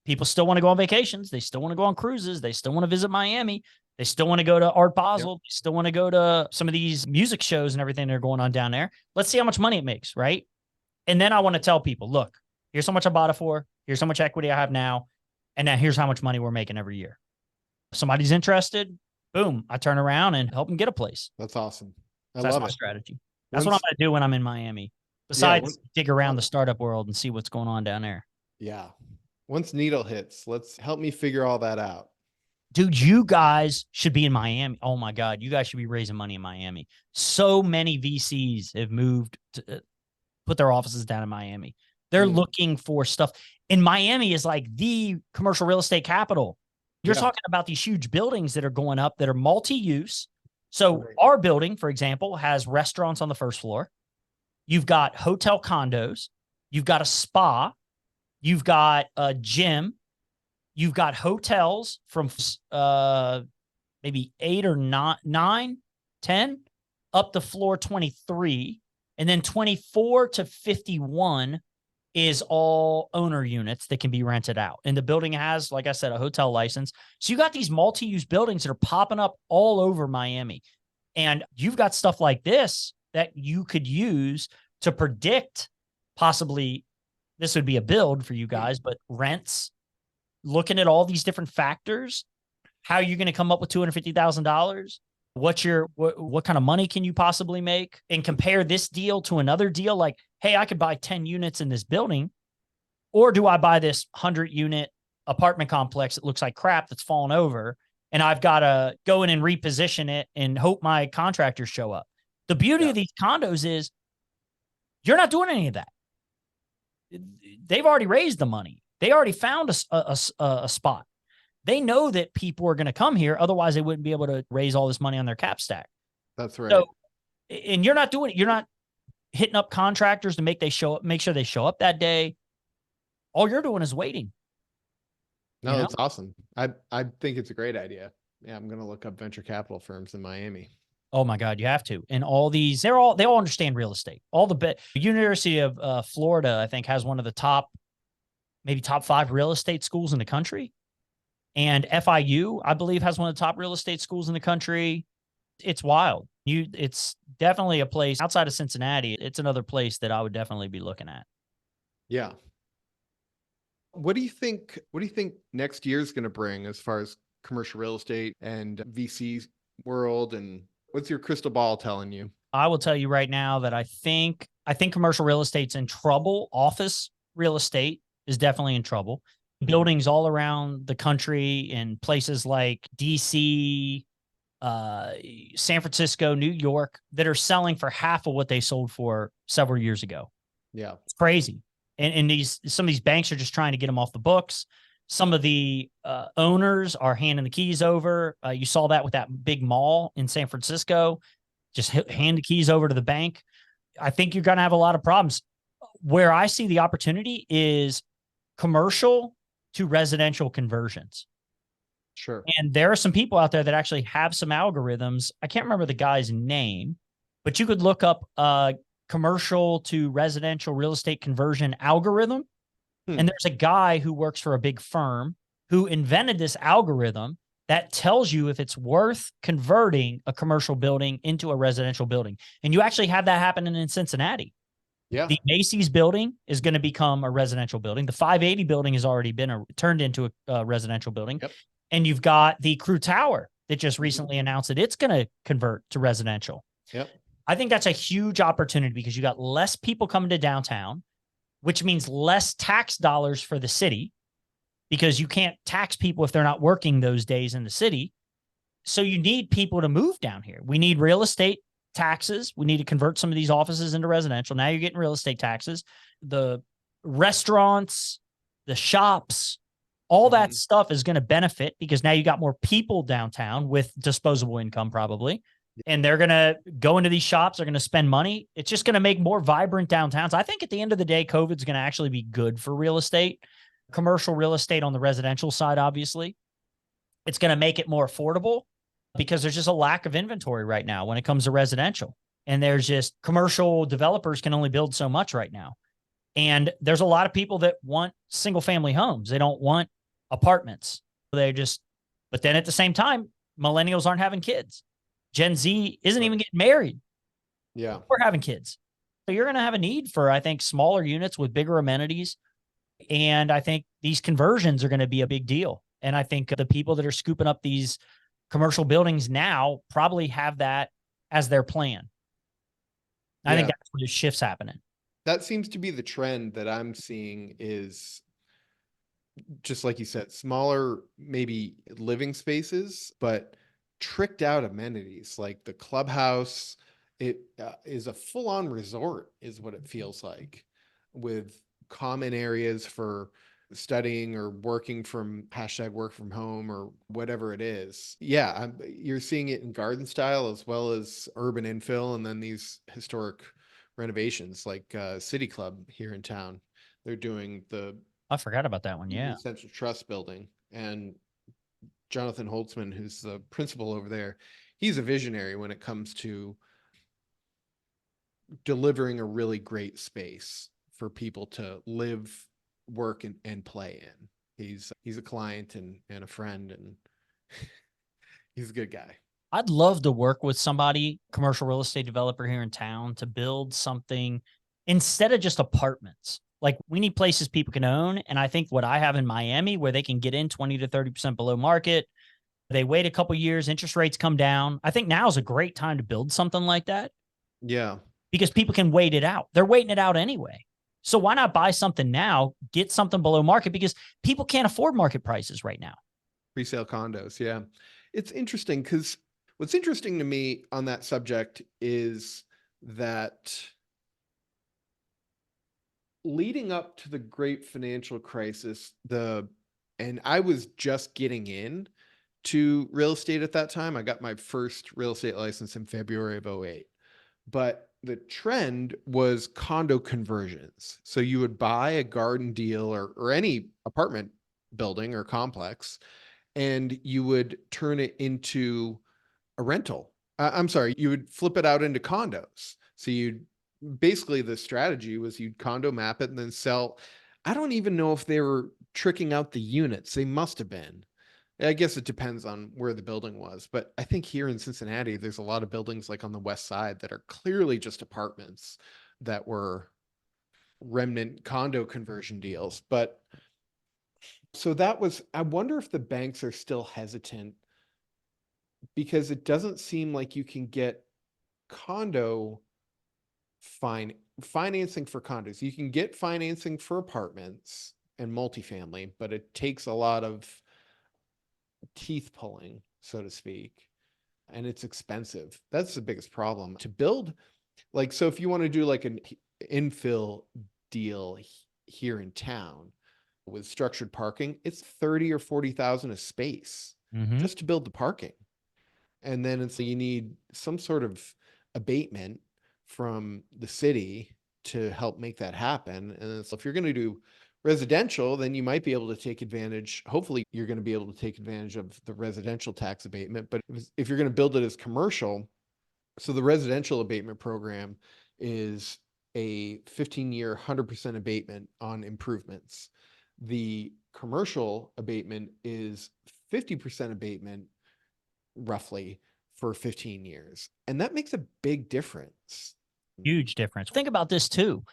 people still want to go on vacations. They still want to go on cruises. They still want to visit Miami. They still want to go to Art Basel. Yep. They still want to go to some of these music shows and everything that are going on down there. Let's see how much money it makes, right? And then I want to tell people, look, here's how much I bought it for. Here's how much equity I have now. And now here's how much money we're making every year. If somebody's interested, boom, I turn around and help them get a place. That's awesome. That's my strategy. That's what I'm going to do when I'm in Miami. Besides dig around the startup world and see what's going on down there. Yeah. Once Needle hits, let's help me figure all that out. Dude, you guys should be in Miami. Oh my God. You guys should be raising money in Miami. So many VCs have moved to put their offices down in Miami. They're looking for stuff. And Miami is like the commercial real estate capital. You're talking about these huge buildings that are going up that are multi-use. So our building, for example, has restaurants on the first floor. You've got hotel condos. You've got a spa. You've got a gym. You've got hotels from maybe 8 or 9, 10 up to floor 23. And then 24 to 51 is all owner units that can be rented out. And the building has, like I said, a hotel license. So you got these multi-use buildings that are popping up all over Miami. And you've got stuff like this that you could use to predict possibly, this would be a build for you guys, but rents, looking at all these different factors, how you're going to come up with $250,000. What kind of money can you possibly make, and compare this deal to another deal? Like, hey, I could buy 10 units in this building, or do I buy this 100-unit apartment complex that looks like crap that's fallen over, and I've got to go in and reposition it and hope my contractors show up? The beauty of these condos is you're not doing any of that. They've already raised the money. They already found a spot. They know that people are going to come here. Otherwise, they wouldn't be able to raise all this money on their cap stack. That's right. So, and you're not doing it. You're not hitting up contractors to make sure they show up that day. All you're doing is waiting. No, that's awesome. I think it's a great idea. Yeah, I'm going to look up venture capital firms in Miami. Oh my God, you have to. And all these, they all understand real estate. University of Florida, I think, has one of the maybe top 5 real estate schools in the country. And FIU, I believe, has one of the top real estate schools in the country. It's wild. It's definitely a place outside of Cincinnati. It's another place that I would definitely be looking at. Yeah. What do you think next year is going to bring as far as commercial real estate and VC world? And what's your crystal ball telling you? I will tell you right now that I think commercial real estate's in trouble. Office real estate is definitely in trouble. Buildings all around the country in places like DC, San Francisco, New York, that are selling for half of what they sold for several years ago. Yeah. It's crazy. And some of these banks are just trying to get them off the books. Some of the owners are handing the keys over. You saw that with that big mall in San Francisco. Just hand the keys over to the bank. I think you're going to have a lot of problems. Where I see the opportunity is commercial to residential conversions. Sure. And there are some people out there that actually have some algorithms. I can't remember the guy's name, but you could look up commercial to residential real estate conversion algorithm. And there's a guy who works for a big firm who invented this algorithm that tells you if it's worth converting a commercial building into a residential building. And you actually have that happening in Cincinnati. Yeah. The Macy's building is going to become a residential building. The 580 building has already been turned into a residential building. Yep. And you've got the Crew Tower that just recently announced that it's going to convert to residential. Yep. I think that's a huge opportunity because you got less people coming to downtown, which means less tax dollars for the city because you can't tax people if they're not working those days in the city. So you need people to move down here. We need real estate taxes. We need to convert some of these offices into residential. Now you're getting real estate taxes. The restaurants, the shops, all that stuff is going to benefit because now you got more people downtown with disposable income probably. And they're going to go into these shops. They're going to spend money. It's just going to make more vibrant downtowns. I think at the end of the day, COVID's going to actually be good for real estate, commercial real estate on the residential side, obviously. It's going to make it more affordable because there's just a lack of inventory right now when it comes to residential. And there's just commercial developers can only build so much right now. And there's a lot of people that want single family homes. They don't want apartments. But then at the same time, millennials aren't having kids. Gen Z isn't even getting married. Yeah. We're having kids. So you're going to have a need for, I think, smaller units with bigger amenities. And I think these conversions are going to be a big deal. And I think the people that are scooping up these commercial buildings now probably have that as their plan. I think that's where the shift's happening. That seems to be the trend that I'm seeing is just like you said, smaller, maybe living spaces, but tricked out amenities like the clubhouse. It is a full-on resort is what it feels like, with common areas for studying or working from #work from home or whatever it is. Yeah, you're seeing it in garden style as well as urban infill, and then these historic renovations like City Club here in town. They're doing I forgot about that one. Yeah. Central Trust building, and Jonathan Holtzman, who's the principal over there, he's a visionary when it comes to delivering a really great space for people to live, work, and play in. He's a client and a friend, and he's a good guy. I'd love to work with somebody, commercial real estate developer here in town, to build something instead of just apartments. Like, we need places people can own. And I think what I have in Miami, where they can get in 20 to 30% below market, they wait a couple years, interest rates come down. I think now is a great time to build something like that. Yeah. Because people can wait it out. They're waiting it out anyway. So why not buy something now, get something below market, because people can't afford market prices right now. Resale condos. Yeah. It's interesting because what's interesting to me on that subject is that leading up to the great financial crisis, and I was just getting in to real estate at that time. I got my first real estate license in February of 2008. But the trend was condo conversions. So you would buy a garden deal or any apartment building or complex, and you would turn it into a rental. I'm sorry, you would flip it out into condos. So basically the strategy was you'd condo map it and then sell. I don't even know if they were tricking out the units. They must have been. I guess it depends on where the building was, but I think here in Cincinnati, there's a lot of buildings like on the west side that are clearly just apartments that were remnant condo conversion deals. But so I wonder if the banks are still hesitant, because it doesn't seem like you can get condo financing for condos. You can get financing for apartments and multifamily, but it takes a lot of teeth pulling, so to speak, and it's expensive. That's the biggest problem to build. Like, so if you want to do like an infill deal here in town with structured parking, it's 30 or 40,000 a space just to build the parking. And then you need some sort of abatement from the city to help make that happen. And so if you're going to do residential, then you might be able to take advantage. Hopefully you're going to be able to take advantage of the residential tax abatement. But if you're going to build it as commercial, so the residential abatement program is a 15-year, 100% abatement on improvements. The commercial abatement is 50% abatement roughly for 15 years. And that makes a big difference. Huge difference. Think about this too.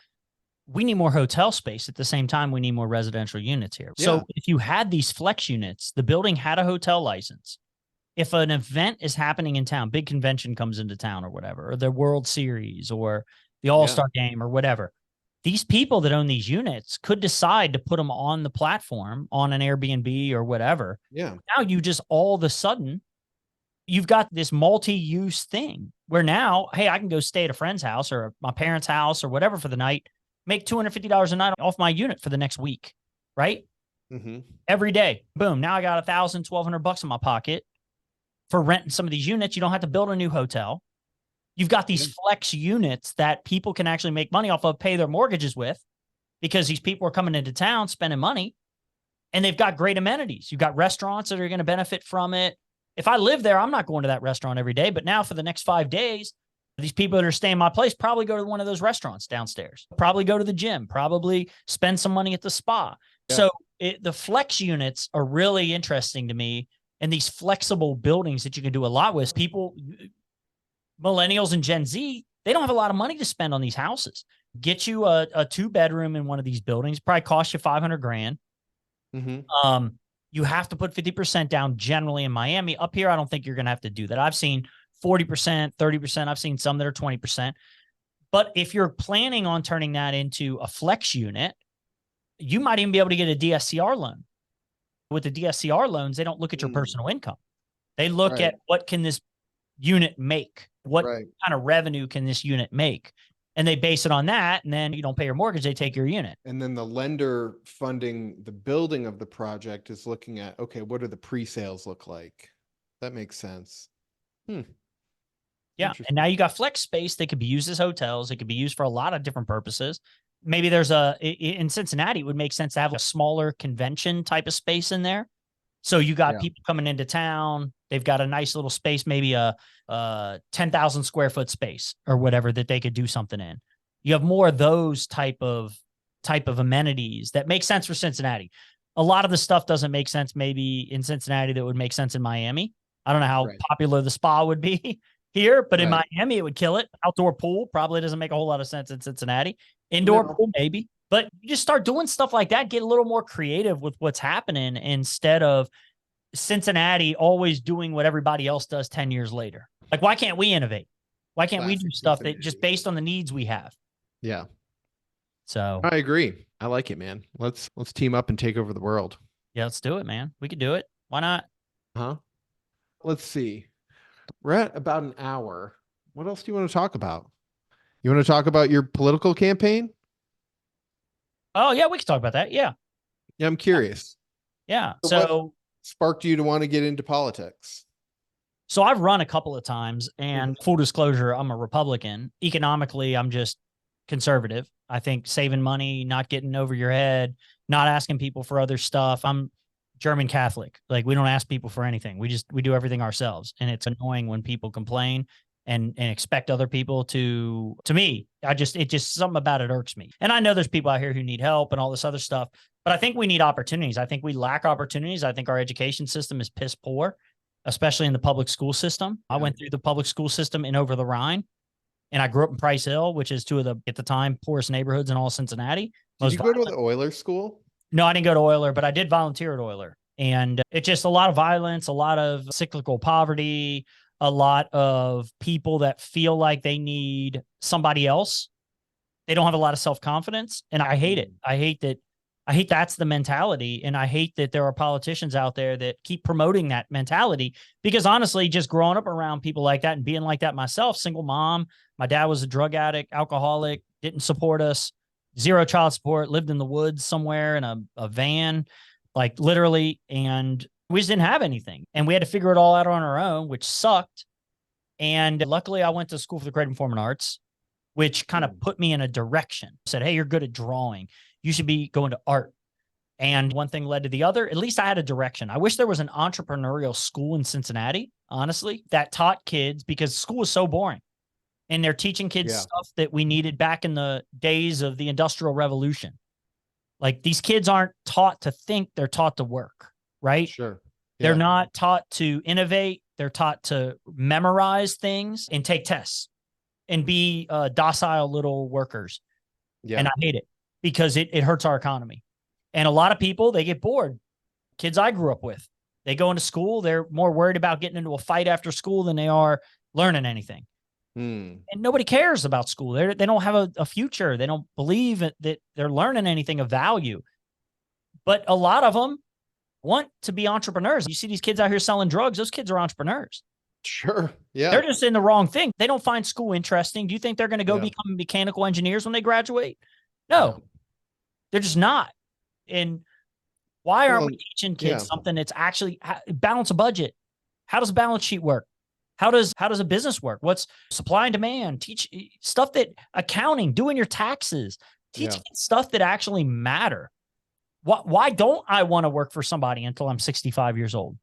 We need more hotel space. At the same time, we need more residential units here. Yeah. So if you had these flex units, the building had a hotel license. If an event is happening in town, big convention comes into town or whatever, or the World Series or the All-Star game or whatever, these people that own these units could decide to put them on the platform on an Airbnb or whatever. Yeah. Now you just all of a sudden, you've got this multi-use thing where now, hey, I can go stay at a friend's house or my parents' house or whatever for the night, make $250 a night off my unit for the next week, right? Mm-hmm. Every day. Boom. Now I got $1,000, $1,200 in my pocket for renting some of these units. You don't have to build a new hotel. You've got these flex units that people can actually make money off of, pay their mortgages with, because these people are coming into town spending money, and they've got great amenities. You've got restaurants that are going to benefit from it. If I live there, I'm not going to that restaurant every day, but now for the next 5 days, these people that are staying in my place probably go to one of those restaurants downstairs, probably go to the gym, probably spend some money at the spa. Yeah. So the flex units are really interesting to me. And these flexible buildings that you can do a lot with. People, millennials and Gen Z, they don't have a lot of money to spend on these houses. Get you a 2-bedroom in one of these buildings, probably cost you $500,000. Mm-hmm. You have to put 50% down generally in Miami. Up here, I don't think you're going to have to do that. I've seen 40%, 30%. I've seen some that are 20%. But if you're planning on turning that into a flex unit, you might even be able to get a DSCR loan. With the DSCR loans, they don't look at your personal income. They look at what can this unit make? What kind of revenue can this unit make? And they base it on that. And then you don't pay your mortgage, they take your unit. And then the lender funding the building of the project is looking at, okay, what do the pre-sales look like? That makes sense. Yeah. And now you got flex space that could be used as hotels. It could be used for a lot of different purposes. Maybe there's in Cincinnati, it would make sense to have a smaller convention type of space in there. So you got people coming into town. They've got a nice little space, maybe a 10,000 square foot space or whatever that they could do something in. You have more of those type of amenities that make sense for Cincinnati. A lot of the stuff doesn't make sense maybe in Cincinnati that would make sense in Miami. I don't know how popular the spa would be here, but in Miami, it would kill it. Outdoor pool probably doesn't make a whole lot of sense in Cincinnati. Indoor pool, maybe. But you just start doing stuff like that, get a little more creative with what's happening instead of Cincinnati always doing what everybody else does 10 years later. Like, why can't we innovate? Why can't we do stuff that just based on the needs we have? Yeah. So I agree. I like it, man. Let's team up and take over the world. Yeah, let's do it, man. We could do it. Why not? Let's see. We're at about an hour. What else do you want to talk about? You want to talk about your political campaign? Oh, yeah, we can talk about that. Yeah. Yeah, I'm curious. Yeah. So what sparked you to want to get into politics? So I've run a couple of times, and full disclosure, I'm a Republican. Economically, I'm just conservative. I think saving money, not getting over your head, not asking people for other stuff. I'm German Catholic. Like, we don't ask people for anything. We do everything ourselves. And it's annoying when people complain and expect other people to me. It just something about it irks me. And I know there's people out here who need help and all this other stuff, but I think we need opportunities. I think we lack opportunities. I think our education system is piss poor, especially in the public school system. I went through the public school system in Over the Rhine, and I grew up in Price Hill, which is two of the, at the time, poorest neighborhoods in all Cincinnati. Did you go to the Euler school? No, I didn't go to Euler, but I did volunteer at Euler. And it's just a lot of violence, a lot of cyclical poverty, a lot of people that feel like they need somebody else. They don't have a lot of self-confidence. And I hate it. I hate that's the mentality. And I hate that there are politicians out there that keep promoting that mentality, because honestly, just growing up around people like that and being like that myself, single mom, my dad was a drug addict, alcoholic, didn't support us, zero child support, lived in the woods somewhere in a van, like literally. And we just didn't have anything. And we had to figure it all out on our own, which sucked. And luckily I went to school for the creative performing arts, which kind of put me in a direction. Said, hey, you're good at drawing. You should be going to art. And one thing led to the other. At least I had a direction. I wish there was an entrepreneurial school in Cincinnati, honestly, that taught kids, because school was so boring. And they're teaching kids stuff that we needed back in the days of the Industrial Revolution. Like, these kids aren't taught to think, they're taught to work, right? Sure. They're not taught to innovate. They're taught to memorize things and take tests and be docile little workers. Yeah. And I hate it, because it hurts our economy. And a lot of people, they get bored. Kids I grew up with, they go into school, they're more worried about getting into a fight after school than they are learning anything. Hmm. And nobody cares about school. They don't have a future. They don't believe that they're learning anything of value. But a lot of them want to be entrepreneurs. You see these kids out here selling drugs. Those kids are entrepreneurs. Sure. Yeah. They're just in the wrong thing. They don't find school interesting. Do you think they're going to go Yeah. become mechanical engineers when they graduate? Yeah. No, they're just not. And why aren't Well, we teaching yeah. kids something that's actually balance a budget? How does a balance sheet work? How does a business work? What's supply and demand? Teach stuff that accounting, doing your taxes, teach Yeah. stuff that actually matter. Why don't I want to work for somebody until I'm 65 years old?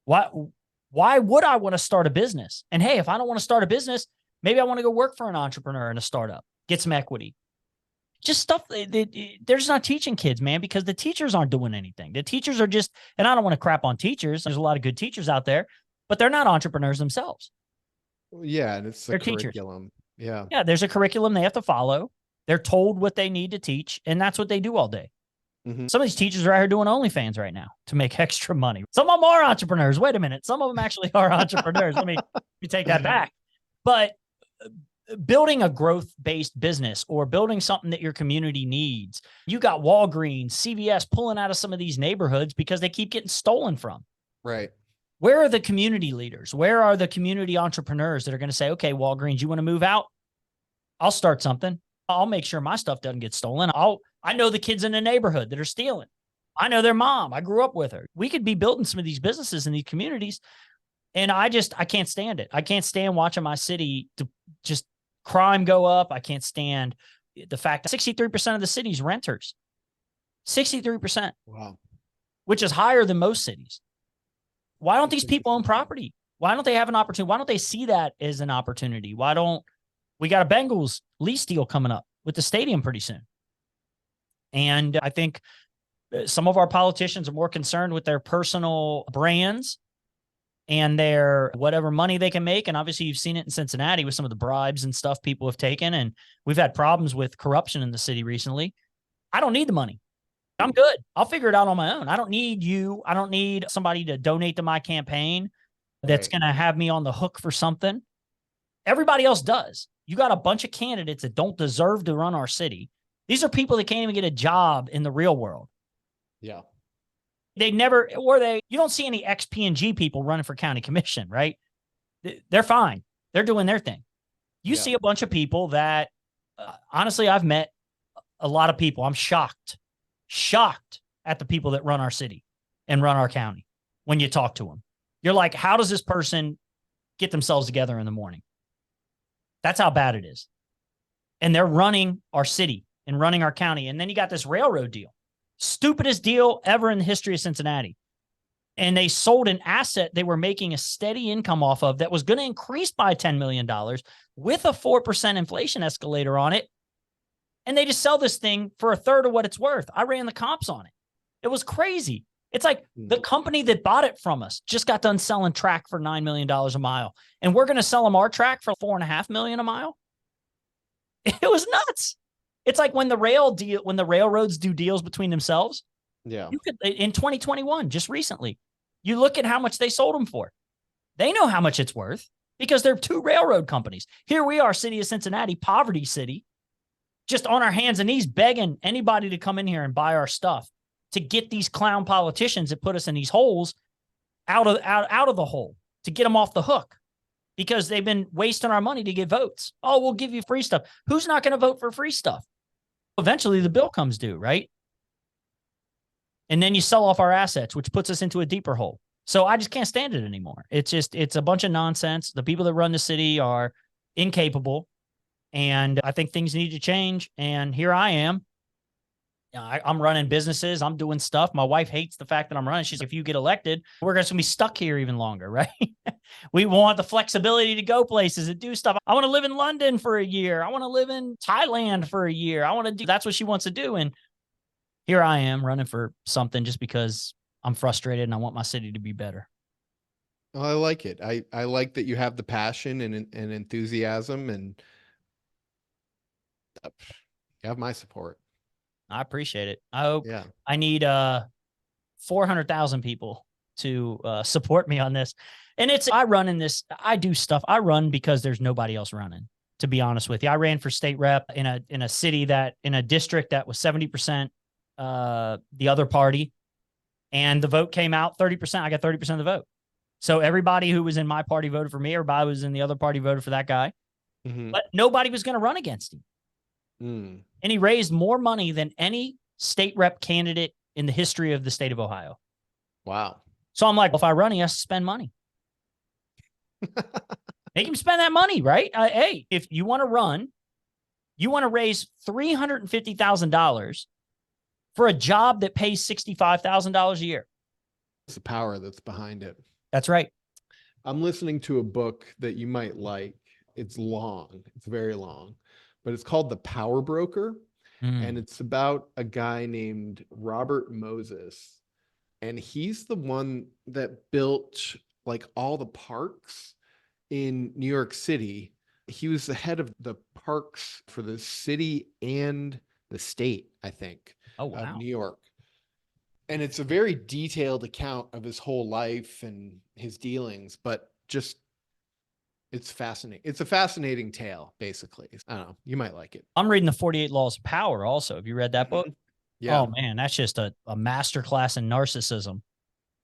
Why would I want to start a business? And hey, if I don't want to start a business, maybe I want to go work for an entrepreneur in a startup, get some equity. Just stuff they're just not teaching kids, man, because the teachers aren't doing anything. The teachers are just, and I don't want to crap on teachers. There's a lot of good teachers out there, but they're not entrepreneurs themselves. Yeah. And it's the They're teachers. curriculum. Yeah. Yeah, there's a curriculum they have to follow. They're told what they need to teach, and that's what they do all day. Mm-hmm. Some of these teachers are out here doing OnlyFans right now to make extra money. Some of them are entrepreneurs. Wait a minute. Some of them actually are entrepreneurs. Let me take that back. But building a growth-based business or building something that your community needs. You got Walgreens, CVS pulling out of some of these neighborhoods because they keep getting stolen from. Right. Where are the community leaders? Where are the community entrepreneurs that are going to say, okay, Walgreens, you want to move out? I'll start something. I'll make sure my stuff doesn't get stolen. I know the kids in the neighborhood that are stealing. I know their mom. I grew up with her. We could be building some of these businesses in these communities. And I can't stand it. I can't stand watching my city to just crime go up. I can't stand the fact that 63% of the city's renters, 63%. Wow. Which is higher than most cities. Why don't these people own property? Why don't they have an opportunity? Why don't they see that as an opportunity? Why don't we got a Bengals lease deal coming up with the stadium pretty soon? And I think some of our politicians are more concerned with their personal brands and their whatever money they can make. And obviously you've seen it in Cincinnati with some of the bribes and stuff people have taken. And we've had problems with corruption in the city recently. I don't need the money. I'm good. I'll figure it out on my own. I don't need you. I don't need somebody to donate to my campaign that's going to have me on the hook for something. Everybody else does. You got a bunch of candidates that don't deserve to run our city. These are people that can't even get a job in the real world. Yeah. You don't see any ex-P&G people running for county commission, right? They're fine. They're doing their thing. You see a bunch of people that, honestly, I've met a lot of people. I'm shocked at the people that run our city and run our county. When you talk to them, you're like, how does this person get themselves together in the morning? That's how bad it is. And they're running our city and running our county. And then you got this railroad deal, stupidest deal ever in the history of Cincinnati. And they sold an asset they were making a steady income off of that was going to increase by $10 million with a 4% inflation escalator on it. And they just sell this thing for a third of what it's worth. I ran the comps on it. It was crazy. It's like the company that bought it from us just got done selling track for $9 million a mile. And we're going to sell them our track for $4.5 million a mile. It was nuts. It's like when the railroads do deals between themselves. Yeah. You could, in 2021, just recently, you look at how much they sold them for. They know how much it's worth because they're two railroad companies. Here we are, city of Cincinnati, poverty city, just on our hands and knees begging anybody to come in here and buy our stuff to get these clown politicians that put us in these holes out of the hole, to get them off the hook because they've been wasting our money to get votes. Oh, we'll give you free stuff. Who's not going to vote for free stuff? Eventually the bill comes due, right? And then you sell off our assets, which puts us into a deeper hole. So I just can't stand it anymore. It's a bunch of nonsense. The people that run the city are incapable. And I think things need to change. And here I am. I'm running businesses. I'm doing stuff. My wife hates the fact that I'm running. She's like, if you get elected, we're going to be stuck here even longer, right? We want the flexibility to go places and do stuff. I want to live in London for a year. I want to live in Thailand for a year. That's what she wants to do. And here I am running for something just because I'm frustrated and I want my city to be better. Well, I like it. I like that you have the passion and enthusiasm, and you have my support. I appreciate it. I need 400,000 people to support me on this. And I run in this, I do stuff. I run because there's nobody else running, to be honest with you. I ran for state rep in a city in a district that was 70% the other party. And the vote came out 30%. I got 30% of the vote. So everybody who was in my party voted for me. Everybody who was in the other party voted for that guy. Mm-hmm. But nobody was going to run against him. And he raised more money than any state rep candidate in the history of the state of Ohio. Wow. So I'm like, well, if I run, he has to spend money. Make him spend that money, right? Hey, if you want to run, you want to raise $350,000 for a job that pays $65,000 a year. It's the power that's behind it. That's right. I'm listening to a book that you might like. It's long. It's very long, but it's called The Power Broker. And it's about a guy named Robert Moses. And he's the one that built like all the parks in New York City. He was the head of the parks for the city and the state, I think, of New York. And it's a very detailed account of his whole life and his dealings, but just it's fascinating. It's a fascinating tale, basically. I don't know. You might like it. I'm reading the 48 Laws of Power also. Have you read that book? Yeah. Oh, man, that's just a masterclass in narcissism.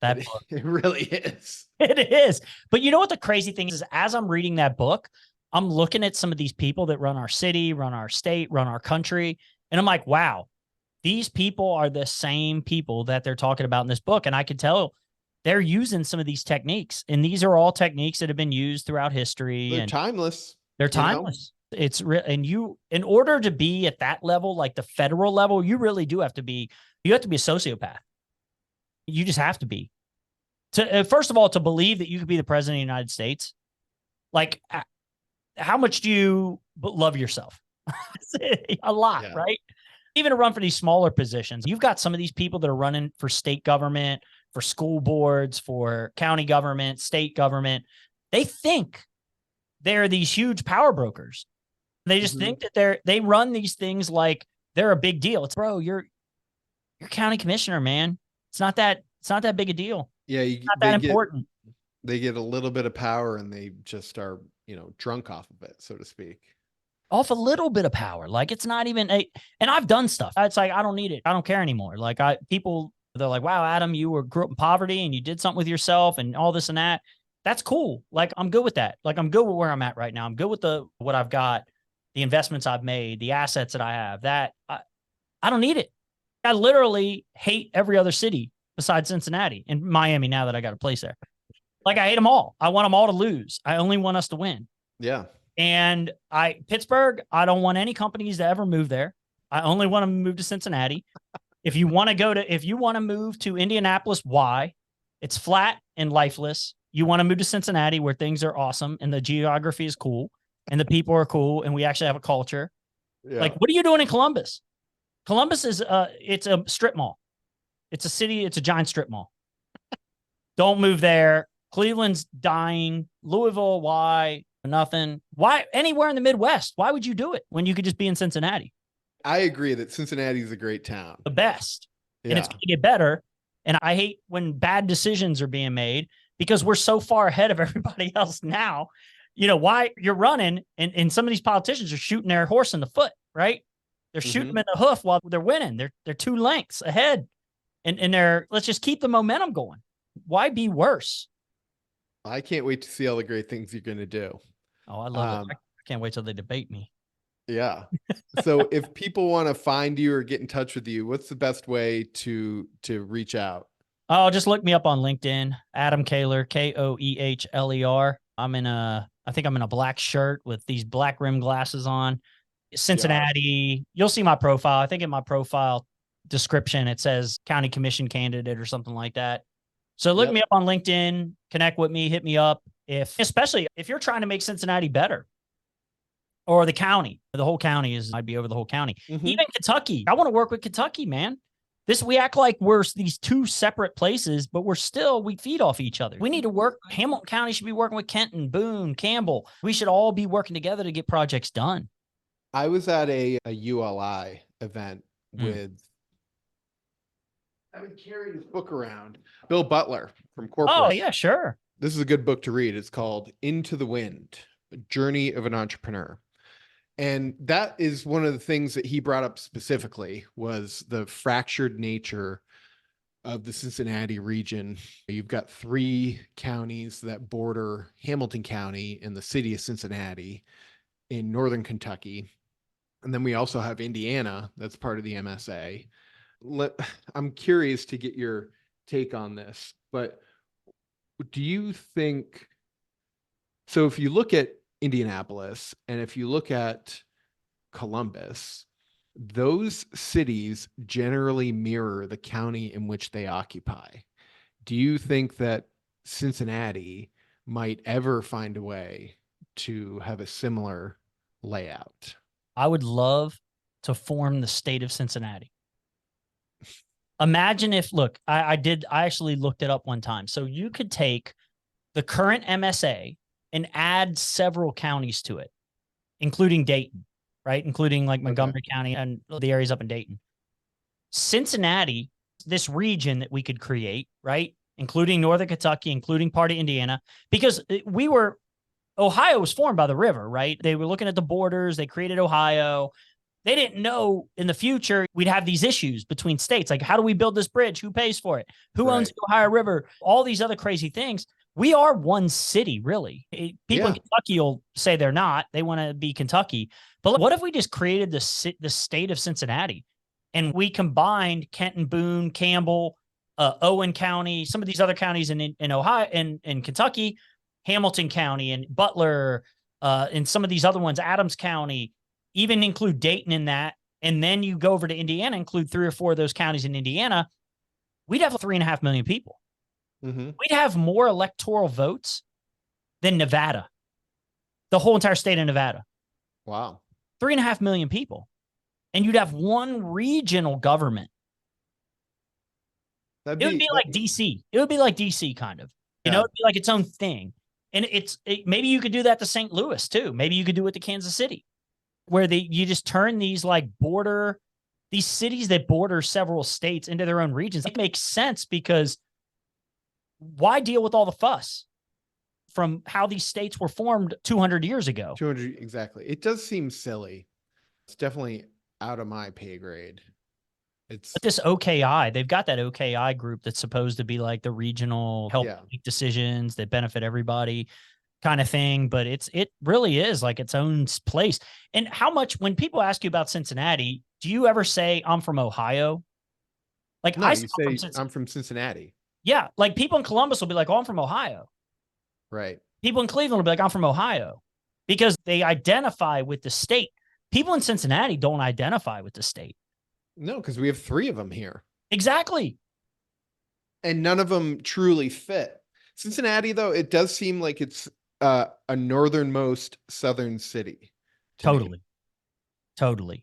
That book. It really is. It is. But you know what the crazy thing is? As I'm reading that book, I'm looking at some of these people that run our city, run our state, run our country. And I'm like, wow, these people are the same people that they're talking about in this book. And I could tell they're using some of these techniques. And these are all techniques that have been used throughout history. They're timeless. They're timeless. It's real. And in order to be at that level, like the federal level, you really do have to be, a sociopath. You just have to be. First of all, to believe that you could be the president of the United States. Like, how much do you love yourself? A lot, yeah. Right? Even to run for these smaller positions. You've got some of these people that are running for state government, for school boards, for county government, state government. They think they're these huge power brokers. They just think that they run these things like they're a big deal. It's, bro, you're county commissioner, man. It's not that big a deal. Yeah, it's not that important. They get a little bit of power and they just are, drunk off of it, so to speak. Off a little bit of power. Like, it's not even and I've done stuff. It's like, I don't need it. I don't care anymore. Like, they're like, wow, Adam, you grew up in poverty and you did something with yourself and all this and that. That's cool. Like, I'm good with that. Like, I'm good with where I'm at right now. I'm good with what I've got, the investments I've made, the assets that I have. That I don't need it. I literally hate every other city besides Cincinnati and Miami now that I got a place there. Like, I hate them all. I want them all to lose. I only want us to win. Yeah. And Pittsburgh, I don't want any companies to ever move there. I only want them to move to Cincinnati. If you want to move to Indianapolis, why? It's flat and lifeless. You want to move to Cincinnati where things are awesome and the geography is cool and the people are cool and we actually have a culture. Yeah. Like, what are you doing in Columbus? Columbus is it's a strip mall. It's a city. It's a giant strip mall. Don't move there. Cleveland's dying. Louisville, why? Nothing. Why? Anywhere in the Midwest. Why would you do it when you could just be in Cincinnati? I agree that Cincinnati is a great town. The best. Yeah. And it's going to get better. And I hate when bad decisions are being made because we're so far ahead of everybody else now. Why you're running and some of these politicians are shooting their horse in the foot, right? They're shooting them in the hoof while they're winning. They're 2 lengths ahead. And let's just keep the momentum going. Why be worse? I can't wait to see all the great things you're going to do. Oh, I love it. I can't wait till they debate me. Yeah. So if people want to find you or get in touch with you, what's the best way to reach out? Oh, just look me up on LinkedIn, Adam Koehler, Koehler. I think I'm in a black shirt with these black rim glasses on. Cincinnati. You'll see my profile. I think in my profile description, it says county commission candidate or something like that. So look me up on LinkedIn, connect with me, hit me up. Especially if you're trying to make Cincinnati better or the county, the whole county I'd be over the whole county. Even Kentucky. I want to work with Kentucky, man. We act like we're these 2 separate places, but we feed off each other. We need to work. Hamilton County should be working with Kenton, Boone, Campbell. We should all be working together to get projects done. I was at a ULI event with, I've been carrying this book around, Bill Butler from corporate. Oh, yeah, sure. this is a good book to read. It's called Into the Wind, A Journey of an Entrepreneur. And that is one of the things that he brought up specifically, was the fractured nature of the Cincinnati region. You've got 3 counties that border Hamilton County and the city of Cincinnati in northern Kentucky. And then we also have Indiana, that's part of the MSA. I'm curious to get your take on this, but do you think, so if you look at Indianapolis and if you look at Columbus, those cities generally mirror the county in which they occupy. Do you think that Cincinnati might ever find a way to have a similar layout? I would love to form the state of Cincinnati. Imagine if, look, I actually looked it up one time. So you could take the current MSA and add several counties to it, including Dayton, right? Including like Montgomery County and the areas up in Dayton. Cincinnati, this region that we could create, right? Including Northern Kentucky, including part of Indiana, because Ohio was formed by the river, right? They were looking at the borders. They created Ohio. They didn't know in the future we'd have these issues between states. Like, how do we build this bridge? Who pays for it? Who owns the Ohio River? All these other crazy things. We are one city, really. People in Kentucky will say they're not. They want to be Kentucky. But what if we just created the state of Cincinnati, and we combined Kenton, Boone, Campbell, Owen County, some of these other counties in Ohio and in Kentucky, Hamilton County and Butler, and some of these other ones, Adams County, even include Dayton in that. And then you go over to Indiana, include 3 or 4 of those counties in Indiana. We'd have 3.5 million people. Mm-hmm. We'd have more electoral votes than Nevada, the whole entire state of Nevada. Wow. 3.5 million people. And you'd have one regional government. It would be like DC. It would be like DC, kind of. You know, it'd be like its own thing. And maybe you could do that to St. Louis too. Maybe you could do it to Kansas City, where you just turn these these cities that border several states into their own regions. It makes sense, because why deal with all the fuss from how these states were formed 200 years ago? 200, exactly. It does seem silly. It's definitely out of my pay grade. But this OKI, they've got that OKI group that's supposed to be like the regional help make decisions that benefit everybody kind of thing. But it really is like its own place. And how much, when people ask you about Cincinnati, do you ever say, I'm from Ohio? Like, no, you say, I'm from Cincinnati. Yeah. Like, people in Columbus will be like, oh, I'm from Ohio. Right. People in Cleveland will be like, I'm from Ohio, because they identify with the state. People in Cincinnati don't identify with the state. No, because we have 3 of them here. Exactly. And none of them truly fit. Cincinnati, though, it does seem like it's a northernmost southern city. Totally.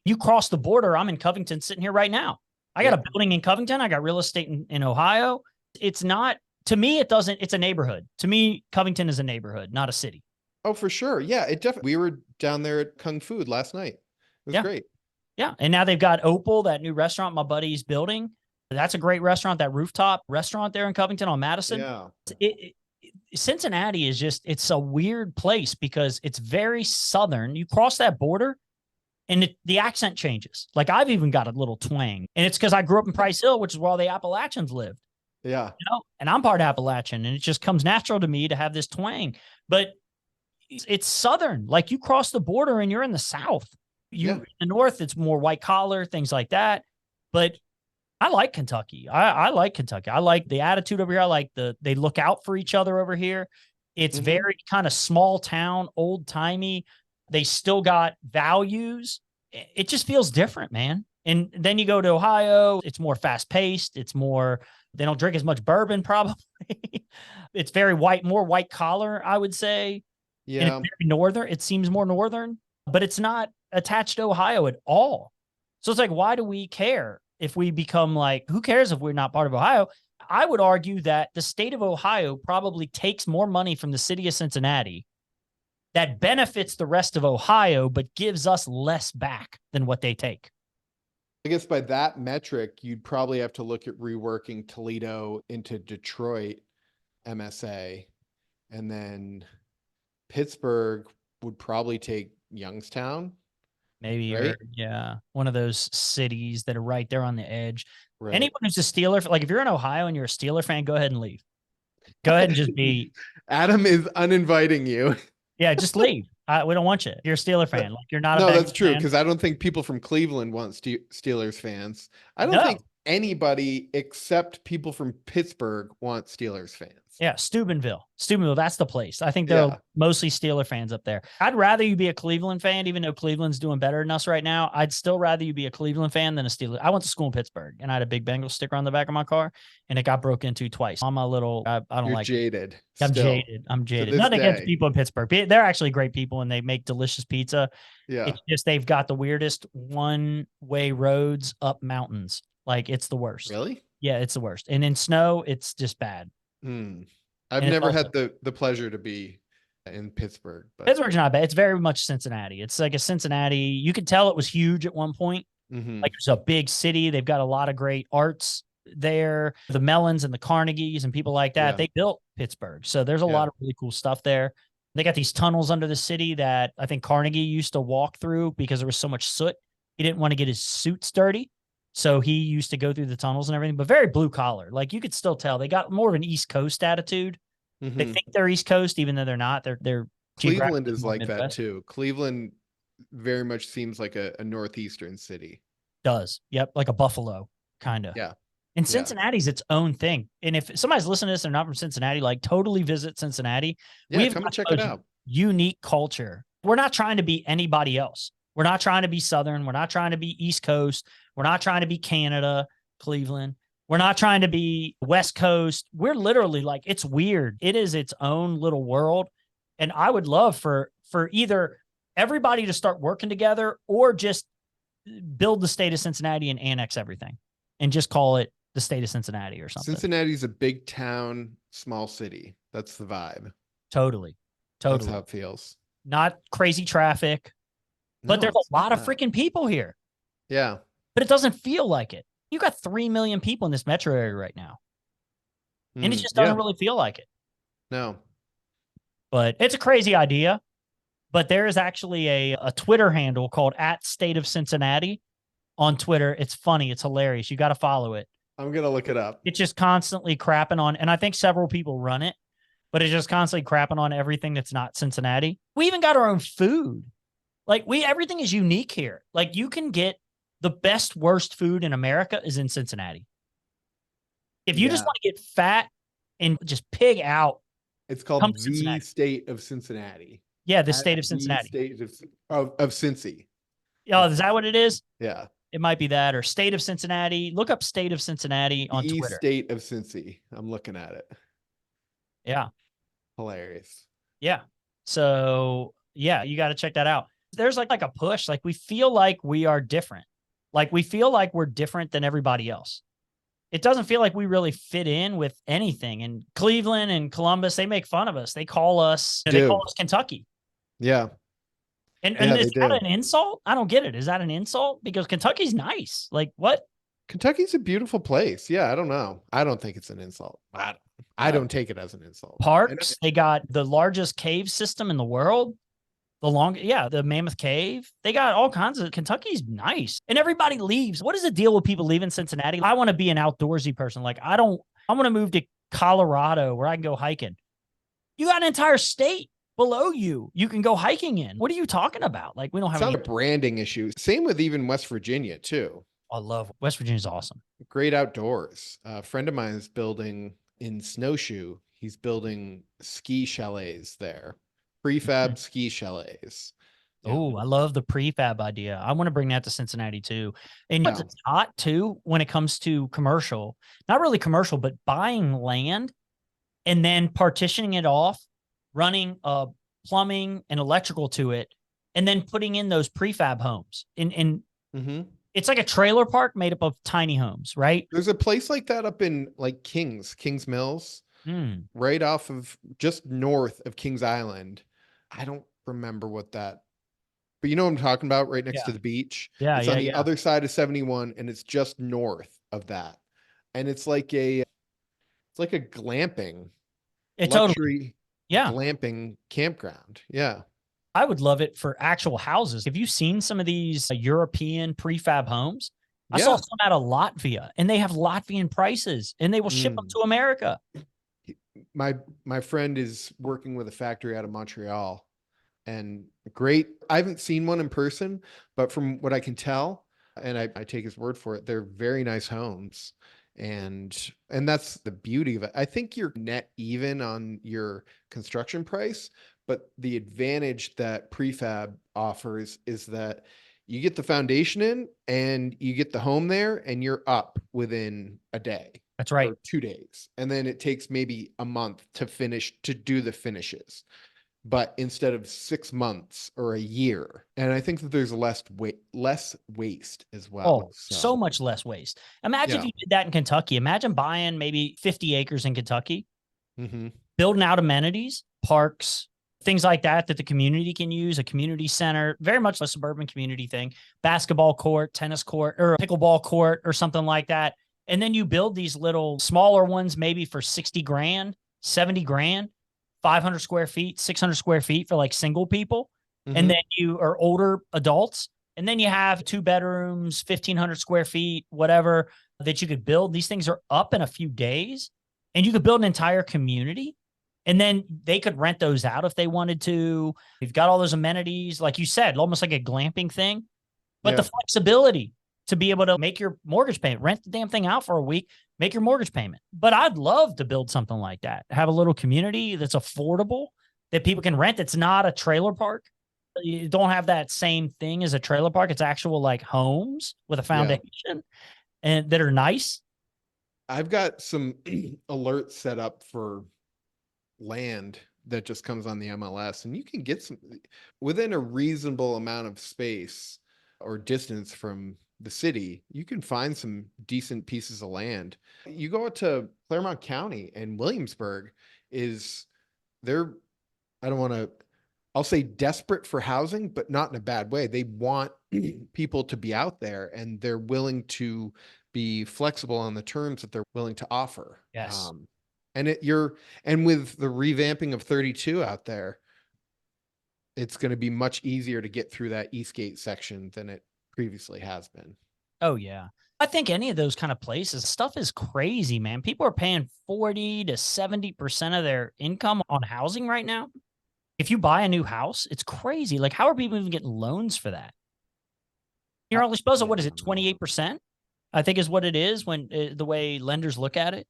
You cross the border. I'm in Covington sitting here right now. I got a building in Covington. I got real estate in Ohio. It's not, to me, it's a neighborhood. To me, Covington is a neighborhood, not a city. Oh, for sure. Yeah, it definitely. We were down there at Kung Food last night. It was great. Yeah. And now they've got Opal, that new restaurant my buddy's building. That's a great restaurant, that rooftop restaurant there in Covington on Madison. Yeah. Cincinnati is it's a weird place, because it's very southern. You cross that border and the accent changes. Like, I've even got a little twang, and it's because I grew up in Price Hill, which is where all the Appalachians lived. Yeah. You know, and I'm part Appalachian, and it just comes natural to me to have this twang. But it's southern. Like, you cross the border and you're in the South. In the North, it's more white collar, things like that. But I like Kentucky. I like Kentucky. I like the attitude over here. I like they look out for each other over here. It's very kind of small town, old timey. They still got values. It just feels different, man. And then you go to Ohio, it's more fast paced. It's more, they don't drink as much bourbon, probably. It's very more white collar, I would say. Yeah. And it's very northern. It seems more northern, but it's not attached to Ohio at all. So it's like, why do we care if we become like, who cares if we're not part of Ohio? I would argue that the state of Ohio probably takes more money from the city of Cincinnati that benefits the rest of Ohio, but gives us less back than what they take. I guess by that metric, you'd probably have to look at reworking Toledo into Detroit MSA and then Pittsburgh would probably take Youngstown, Maybe, or right? yeah, one of those cities that are right there on the edge. Right. Anyone who's a Steeler, like if you're in Ohio and you're a Steeler fan, go ahead and leave. Go ahead and just be, Adam is uninviting you. yeah, just leave. We don't want you. You're a Steeler fan. Like you're not a No, that's Bengals true, fan. because I don't think people from Cleveland want Steelers fans. I don't think No. anybody except people from Pittsburgh want Steelers fans. Yeah, Steubenville. Steubenville, that's the place. I think they're Yeah. mostly Steeler fans up there. I'd rather you be a Cleveland fan, even though Cleveland's doing better than us right now. I'd still rather you be a Cleveland fan than a Steeler. I went to school in Pittsburgh, and I had a big Bengals sticker on the back of my car, and it got broke into twice. I'm a little, I don't You're like it. jaded. I'm Still, jaded. I'm to jaded. this Nothing against day. people in Pittsburgh. They're actually great people, and they make delicious pizza. Yeah. It's just they've got the weirdest one-way roads up mountains. Like it's the worst. Really? Yeah, it's the worst. And in snow, it's just bad. I've And it's never also, had the pleasure to be in Pittsburgh, but Pittsburgh's not bad. It's very much Cincinnati. It's like a Cincinnati. You could tell it was huge at one point. Like it's a big city. They've got a lot of great arts there. The Mellons and the Carnegies and people like that. Yeah. They built Pittsburgh. So there's a lot of really cool stuff there. They got these tunnels under the city that I think Carnegie used to walk through because there was so much soot. He didn't want to get his suits dirty. So he used to go through the tunnels and everything, but very blue collar. Like you could still tell they got more of an East Coast attitude. They think they're East Coast, even though they're not. They're Cleveland is more like that Midwest. too. Cleveland very much seems like a northeastern city. Does. Yep. Like a Buffalo, kind of. Yeah. And Yeah. Cincinnati's its own thing. And if somebody's listening to this, they're not from Cincinnati, like totally visit Cincinnati. Yeah, We've come got and check the it most out. unique culture. We're not trying to be anybody else. We're not trying to be Southern. We're not trying to be East Coast. We're not trying to be Canada, Cleveland. We're not trying to be West Coast. We're literally like, it's weird. It is its own little world. And I would love for either everybody to start working together or just build the state of Cincinnati and annex everything and just call it the state of Cincinnati or something. Cincinnati's a big town, small city. That's the vibe. Totally. That's how it feels. Not crazy traffic, but No, there's a it's lot of not. freaking people here, Yeah. but it doesn't feel like it. You got 3 million people in this metro area right now, and it just doesn't really feel like it. No. But it's a crazy idea. But there is actually a Twitter handle called @StateOfCincinnati on Twitter. It's funny. It's hilarious. You got to follow it. I'm going to look it up. It's just constantly crapping on, and I think several people run it, but it's just constantly crapping on everything that's not Cincinnati. We even got our own food. Like everything is unique here. Like you can get the best, worst food in America is in Cincinnati. If you just want to get fat and just pig out, it's called come to the Cincinnati. State of Cincinnati. Yeah, the state of Cincinnati. State of Cincy. Oh, is that what it is? Yeah. It might be that or State of Cincinnati. Look up State of Cincinnati on The Twitter. State of Cincy. I'm looking at it. Yeah. Hilarious. Yeah. So yeah, you got to check that out. There's like a push. Like we feel like we are different. Like we feel like we're different than everybody else. It doesn't feel like we really fit in with anything. And Cleveland and Columbus, they make fun of us. They call us Kentucky. Yeah. And is that an insult? I don't get it. Is that an insult? Because Kentucky's nice. Like what? Kentucky's a beautiful place. Yeah, I don't know. I don't think it's an insult. I don't take it as an insult. Parks, they got the largest cave system in the world. The Mammoth Cave. They got all kinds of, Kentucky's nice. And everybody leaves. What is the deal with people leaving Cincinnati? I want to be an outdoorsy person. Like I want to move to Colorado where I can go hiking. You got an entire state below you can go hiking in. What are you talking about? Like we don't have it's not a branding issue. Same with even West Virginia too. I love West Virginia's awesome. Great outdoors. A friend of mine is building in Snowshoe. He's building ski chalets there. Prefab ski chalets. Oh, I love the prefab idea. I want to bring that to Cincinnati too. And it's hot too when it comes to commercial, not really commercial, but buying land and then partitioning it off, running plumbing and electrical to it, and then putting in those prefab homes. It's like a trailer park made up of tiny homes, right? There's a place like that up in like Kings Mills, right off of just north of Kings Island. I don't remember what that, but you know what I'm talking about, right next to the beach. Yeah, it's on the other side of 71, and it's just north of that. And it's like a glamping luxury Yeah. glamping campground. Yeah. I would love it for actual houses. Have you seen some of these European prefab homes? I saw Yeah. some out of Latvia, and they have Latvian prices, and they will ship them Mm. to America. My friend is working with a factory out of Montreal, and great. I haven't seen one in person, but from what I can tell, and I take his word for it, they're very nice homes. And that's the beauty of it. I think you're net even on your construction price, but the advantage that prefab offers is that you get the foundation in and you get the home there and you're up within a day That's right. or 2 days. And then it takes maybe a month to do the finishes, but instead of 6 months or a year. And I think that there's less waste as well. Oh, so much less waste. Imagine if Yeah. you did that in Kentucky. Imagine buying maybe 50 acres in Kentucky, Mm-hmm. building out amenities, parks, things like that the community can use, a community center, very much a suburban community thing, basketball court, tennis court, or a pickleball court or something like that. And then you build these little smaller ones, maybe for 60 grand, 70 grand, 500 square feet, 600 square feet for like single people. Mm-hmm. And then you are older adults. And then you have 2 bedrooms, 1,500 square feet, whatever that you could build. These things are up in a few days, and you could build an entire community. And then they could rent those out if they wanted to. You've got all those amenities, like you said, almost like a glamping thing, but the flexibility to be able to make your mortgage payment, rent the damn thing out for a week, make your mortgage payment. But I'd love to build something like that, have a little community that's affordable that people can rent. It's not a trailer park. You don't have that same thing as a trailer park. It's actual like homes with a foundation and that are nice. I've got some alerts set up for land that just comes on the MLS, and you can get some within a reasonable amount of space or distance from the city. You can find some decent pieces of land. You go to Claremont County, and Williamsburg they're, I don't want to, I'll say desperate for housing, but not in a bad way. They want people to be out there, and they're willing to be flexible on the terms that they're willing to offer. Yes. And with the revamping of 32 out there, it's going to be much easier to get through that Eastgate section than it previously has been. Oh, yeah. I think any of those kind of places, stuff is crazy, man. People are paying 40 to 70% of their income on housing right now. If you buy a new house, it's crazy. Like, how are people even getting loans for that? You're only supposed to, what is it, 28%? I think is what it is when the way lenders look at it.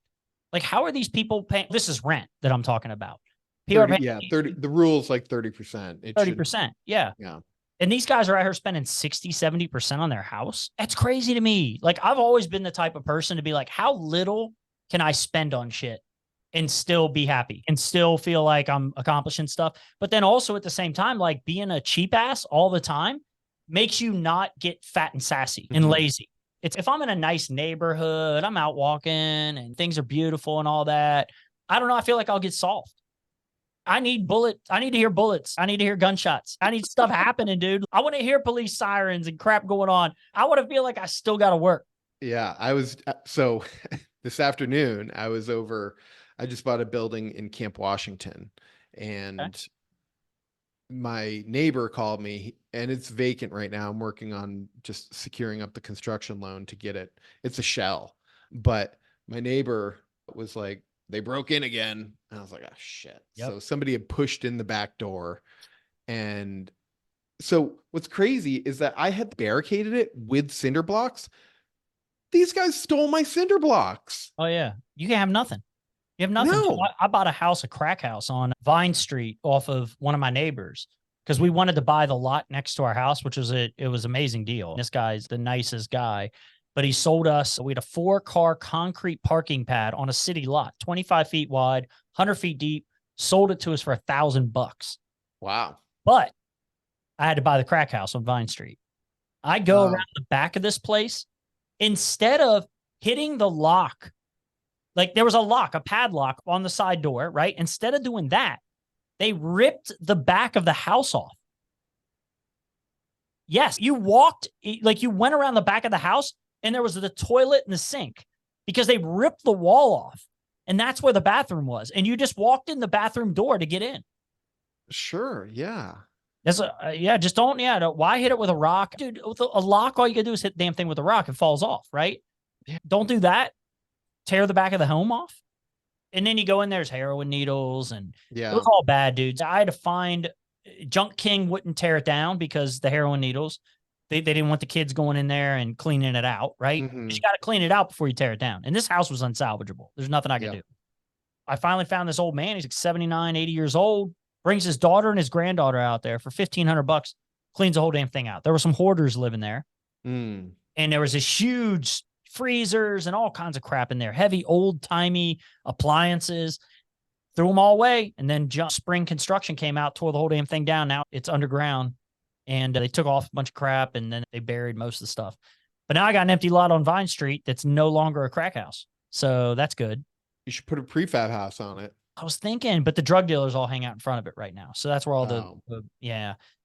Like, how are these people paying? This is rent that I'm talking about. People 30, are paying yeah, 30. The rule's like 30%. 30%. Yeah. Yeah. And these guys are out here spending 60, 70% on their house. That's crazy to me. Like, I've always been the type of person to be like, how little can I spend on shit and still be happy and still feel like I'm accomplishing stuff? But then also at the same time, like being a cheap ass all the time makes you not get fat and sassy and lazy. It's if I'm in a nice neighborhood, I'm out walking and things are beautiful and all that. I don't know. I feel like I'll get soft. I need bullets. I need to hear bullets. I need to hear gunshots. I need stuff happening, dude. I want to hear police sirens and crap going on. I want to feel like I still got to work. Yeah. So this afternoon, I just bought a building in Camp Washington, and my neighbor called me, and it's vacant right now. I'm working on just securing up the construction loan to get it. It's a shell, but my neighbor was like, they broke in again. And I was like, oh shit. Yep. So somebody had pushed in the back door. And so what's crazy is that I had barricaded it with cinder blocks. These guys stole my cinder blocks. Oh yeah. You can have nothing. You have nothing. No. I bought a crack house on Vine Street off of one of my neighbors because we wanted to buy the lot next to our house, which was it was an amazing deal. This guy's the nicest guy, but he sold us, we had a 4-car concrete parking pad on a city lot, 25 feet wide, 100 feet deep, sold it to us for $1,000. Wow. But I had to buy the crack house on Vine Street. I go around the back of this place, instead of hitting the lock, like there was a padlock on the side door, right? Instead of doing that, they ripped the back of the house off. Yes, you went around the back of the house and there was the toilet and the sink because they ripped the wall off. And that's where the bathroom was. And you just walked in the bathroom door to get in. Sure. Yeah. That's just don't, why hit it with a rock? Dude, with a lock, all you gotta do is hit the damn thing with a rock. It falls off, right? Yeah. Don't do that. Tear the back of the home off. And then you go in, there's heroin needles, and it was all bad, dudes. I had to find Junk King wouldn't tear it down because the heroin needles, they didn't want the kids going in there and cleaning it out, right? Mm-hmm. You got to clean it out before you tear it down. And this house was unsalvageable. There's nothing I could do. I finally found this old man. He's like 79, 80 years old, brings his daughter and his granddaughter out there for $1,500, cleans the whole damn thing out. There were some hoarders living there. And there was this huge freezers and all kinds of crap in there, heavy old-timey appliances. Threw them all away, and then Spring Construction came out, tore the whole damn thing down. Now it's underground, and they took off a bunch of crap, and then they buried most of the stuff. But now I got an empty lot on Vine Street that's no longer a crack house, so that's good. You should put a prefab house on it. I was thinking, but the drug dealers all hang out in front of it right now, so that's where all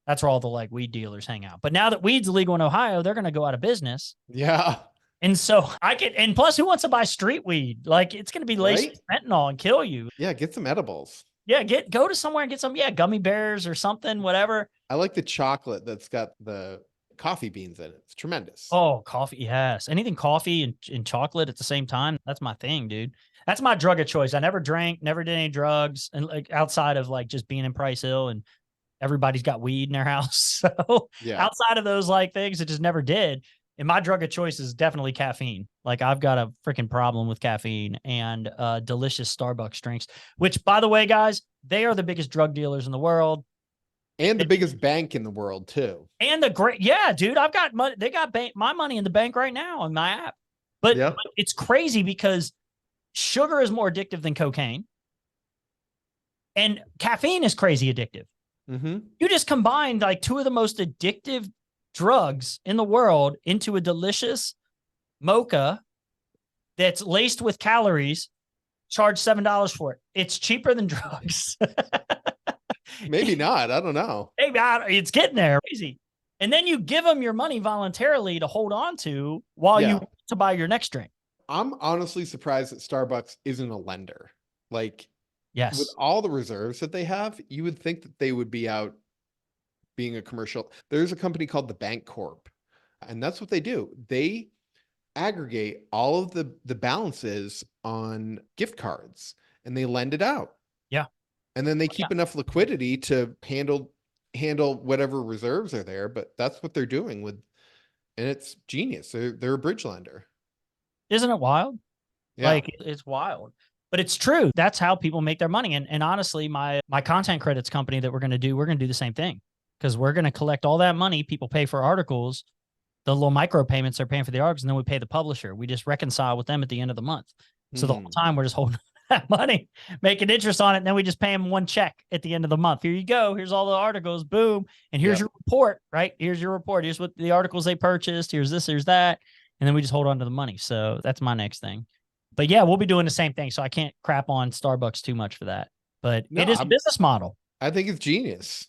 that's where all the like weed dealers hang out. But now that weed's illegal in Ohio, they're going to go out of business. Yeah. And so and plus who wants to buy street weed? Like it's going to be laced with fentanyl and kill you. Yeah. Get some edibles. Yeah. Go to somewhere and get some, gummy bears or something, whatever. I like the chocolate that's got the coffee beans in it. It's tremendous. Oh, coffee. Yes. Anything coffee and chocolate at the same time. That's my thing, dude. That's my drug of choice. I never drank, never did any drugs, and like outside of like just being in Price Hill and everybody's got weed in their house. So outside of those like things, it just never did. And my drug of choice is definitely caffeine. Like I've got a freaking problem with caffeine and delicious Starbucks drinks, which by the way, guys, they are the biggest drug dealers in the world. And the biggest bank in the world too. And dude, I've got money. They got my money in the bank right now on my app. But it's crazy because sugar is more addictive than cocaine. And caffeine is crazy addictive. Mm-hmm. You just combined like two of the most addictive drugs in the world into a delicious mocha that's laced with calories, charge $7 for it. It's cheaper than drugs. Maybe not. I don't know. Maybe it's getting there. Easy. And then you give them your money voluntarily to hold on to while you to buy your next drink. I'm honestly surprised that Starbucks isn't a lender. Like, with all the reserves that they have, you would think that they would be out being a commercial. There's a company called the Bank Corp, and that's what they do. They aggregate all of the balances on gift cards and they lend it out. Yeah. And then they keep enough liquidity to handle whatever reserves are there. But that's what they're doing and it's genius. They're a bridge lender. Isn't it wild? Yeah. Like it's wild. But it's true. That's how people make their money. And honestly, my content credits company that we're going to do the same thing. Because we're going to collect all that money people pay for articles, the little micro payments they're paying for the articles, and then we pay the publisher. We just reconcile with them at the end of the month. So the whole time we're just holding that money, making interest on it, and then we just pay them one check at the end of the month. Here you go. Here's all the articles. Boom. And here's your report, right? Here's your report. Here's what the articles they purchased. Here's this, here's that. And then we just hold on to the money. So that's my next thing. But yeah, we'll be doing the same thing. So I can't crap on Starbucks too much for that. But it is a business model. I think it's genius.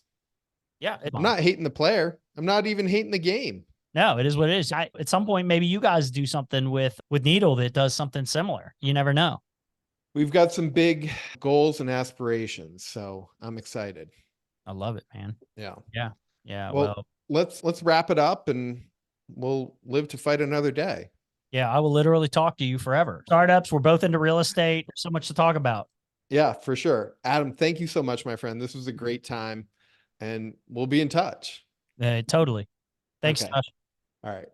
Yeah. I'm not hating the player. I'm not even hating the game. No, it is what it is. At some point, maybe you guys do something with Needle that does something similar. You never know. We've got some big goals and aspirations, so I'm excited. I love it, man. Yeah. Yeah. Yeah. Well, let's wrap it up and we'll live to fight another day. Yeah, I will literally talk to you forever. Startups, we're both into real estate. There's so much to talk about. Yeah, for sure. Adam, thank you so much, my friend. This was a great time and we'll be in touch. Totally. Thanks, okay. Josh. All right.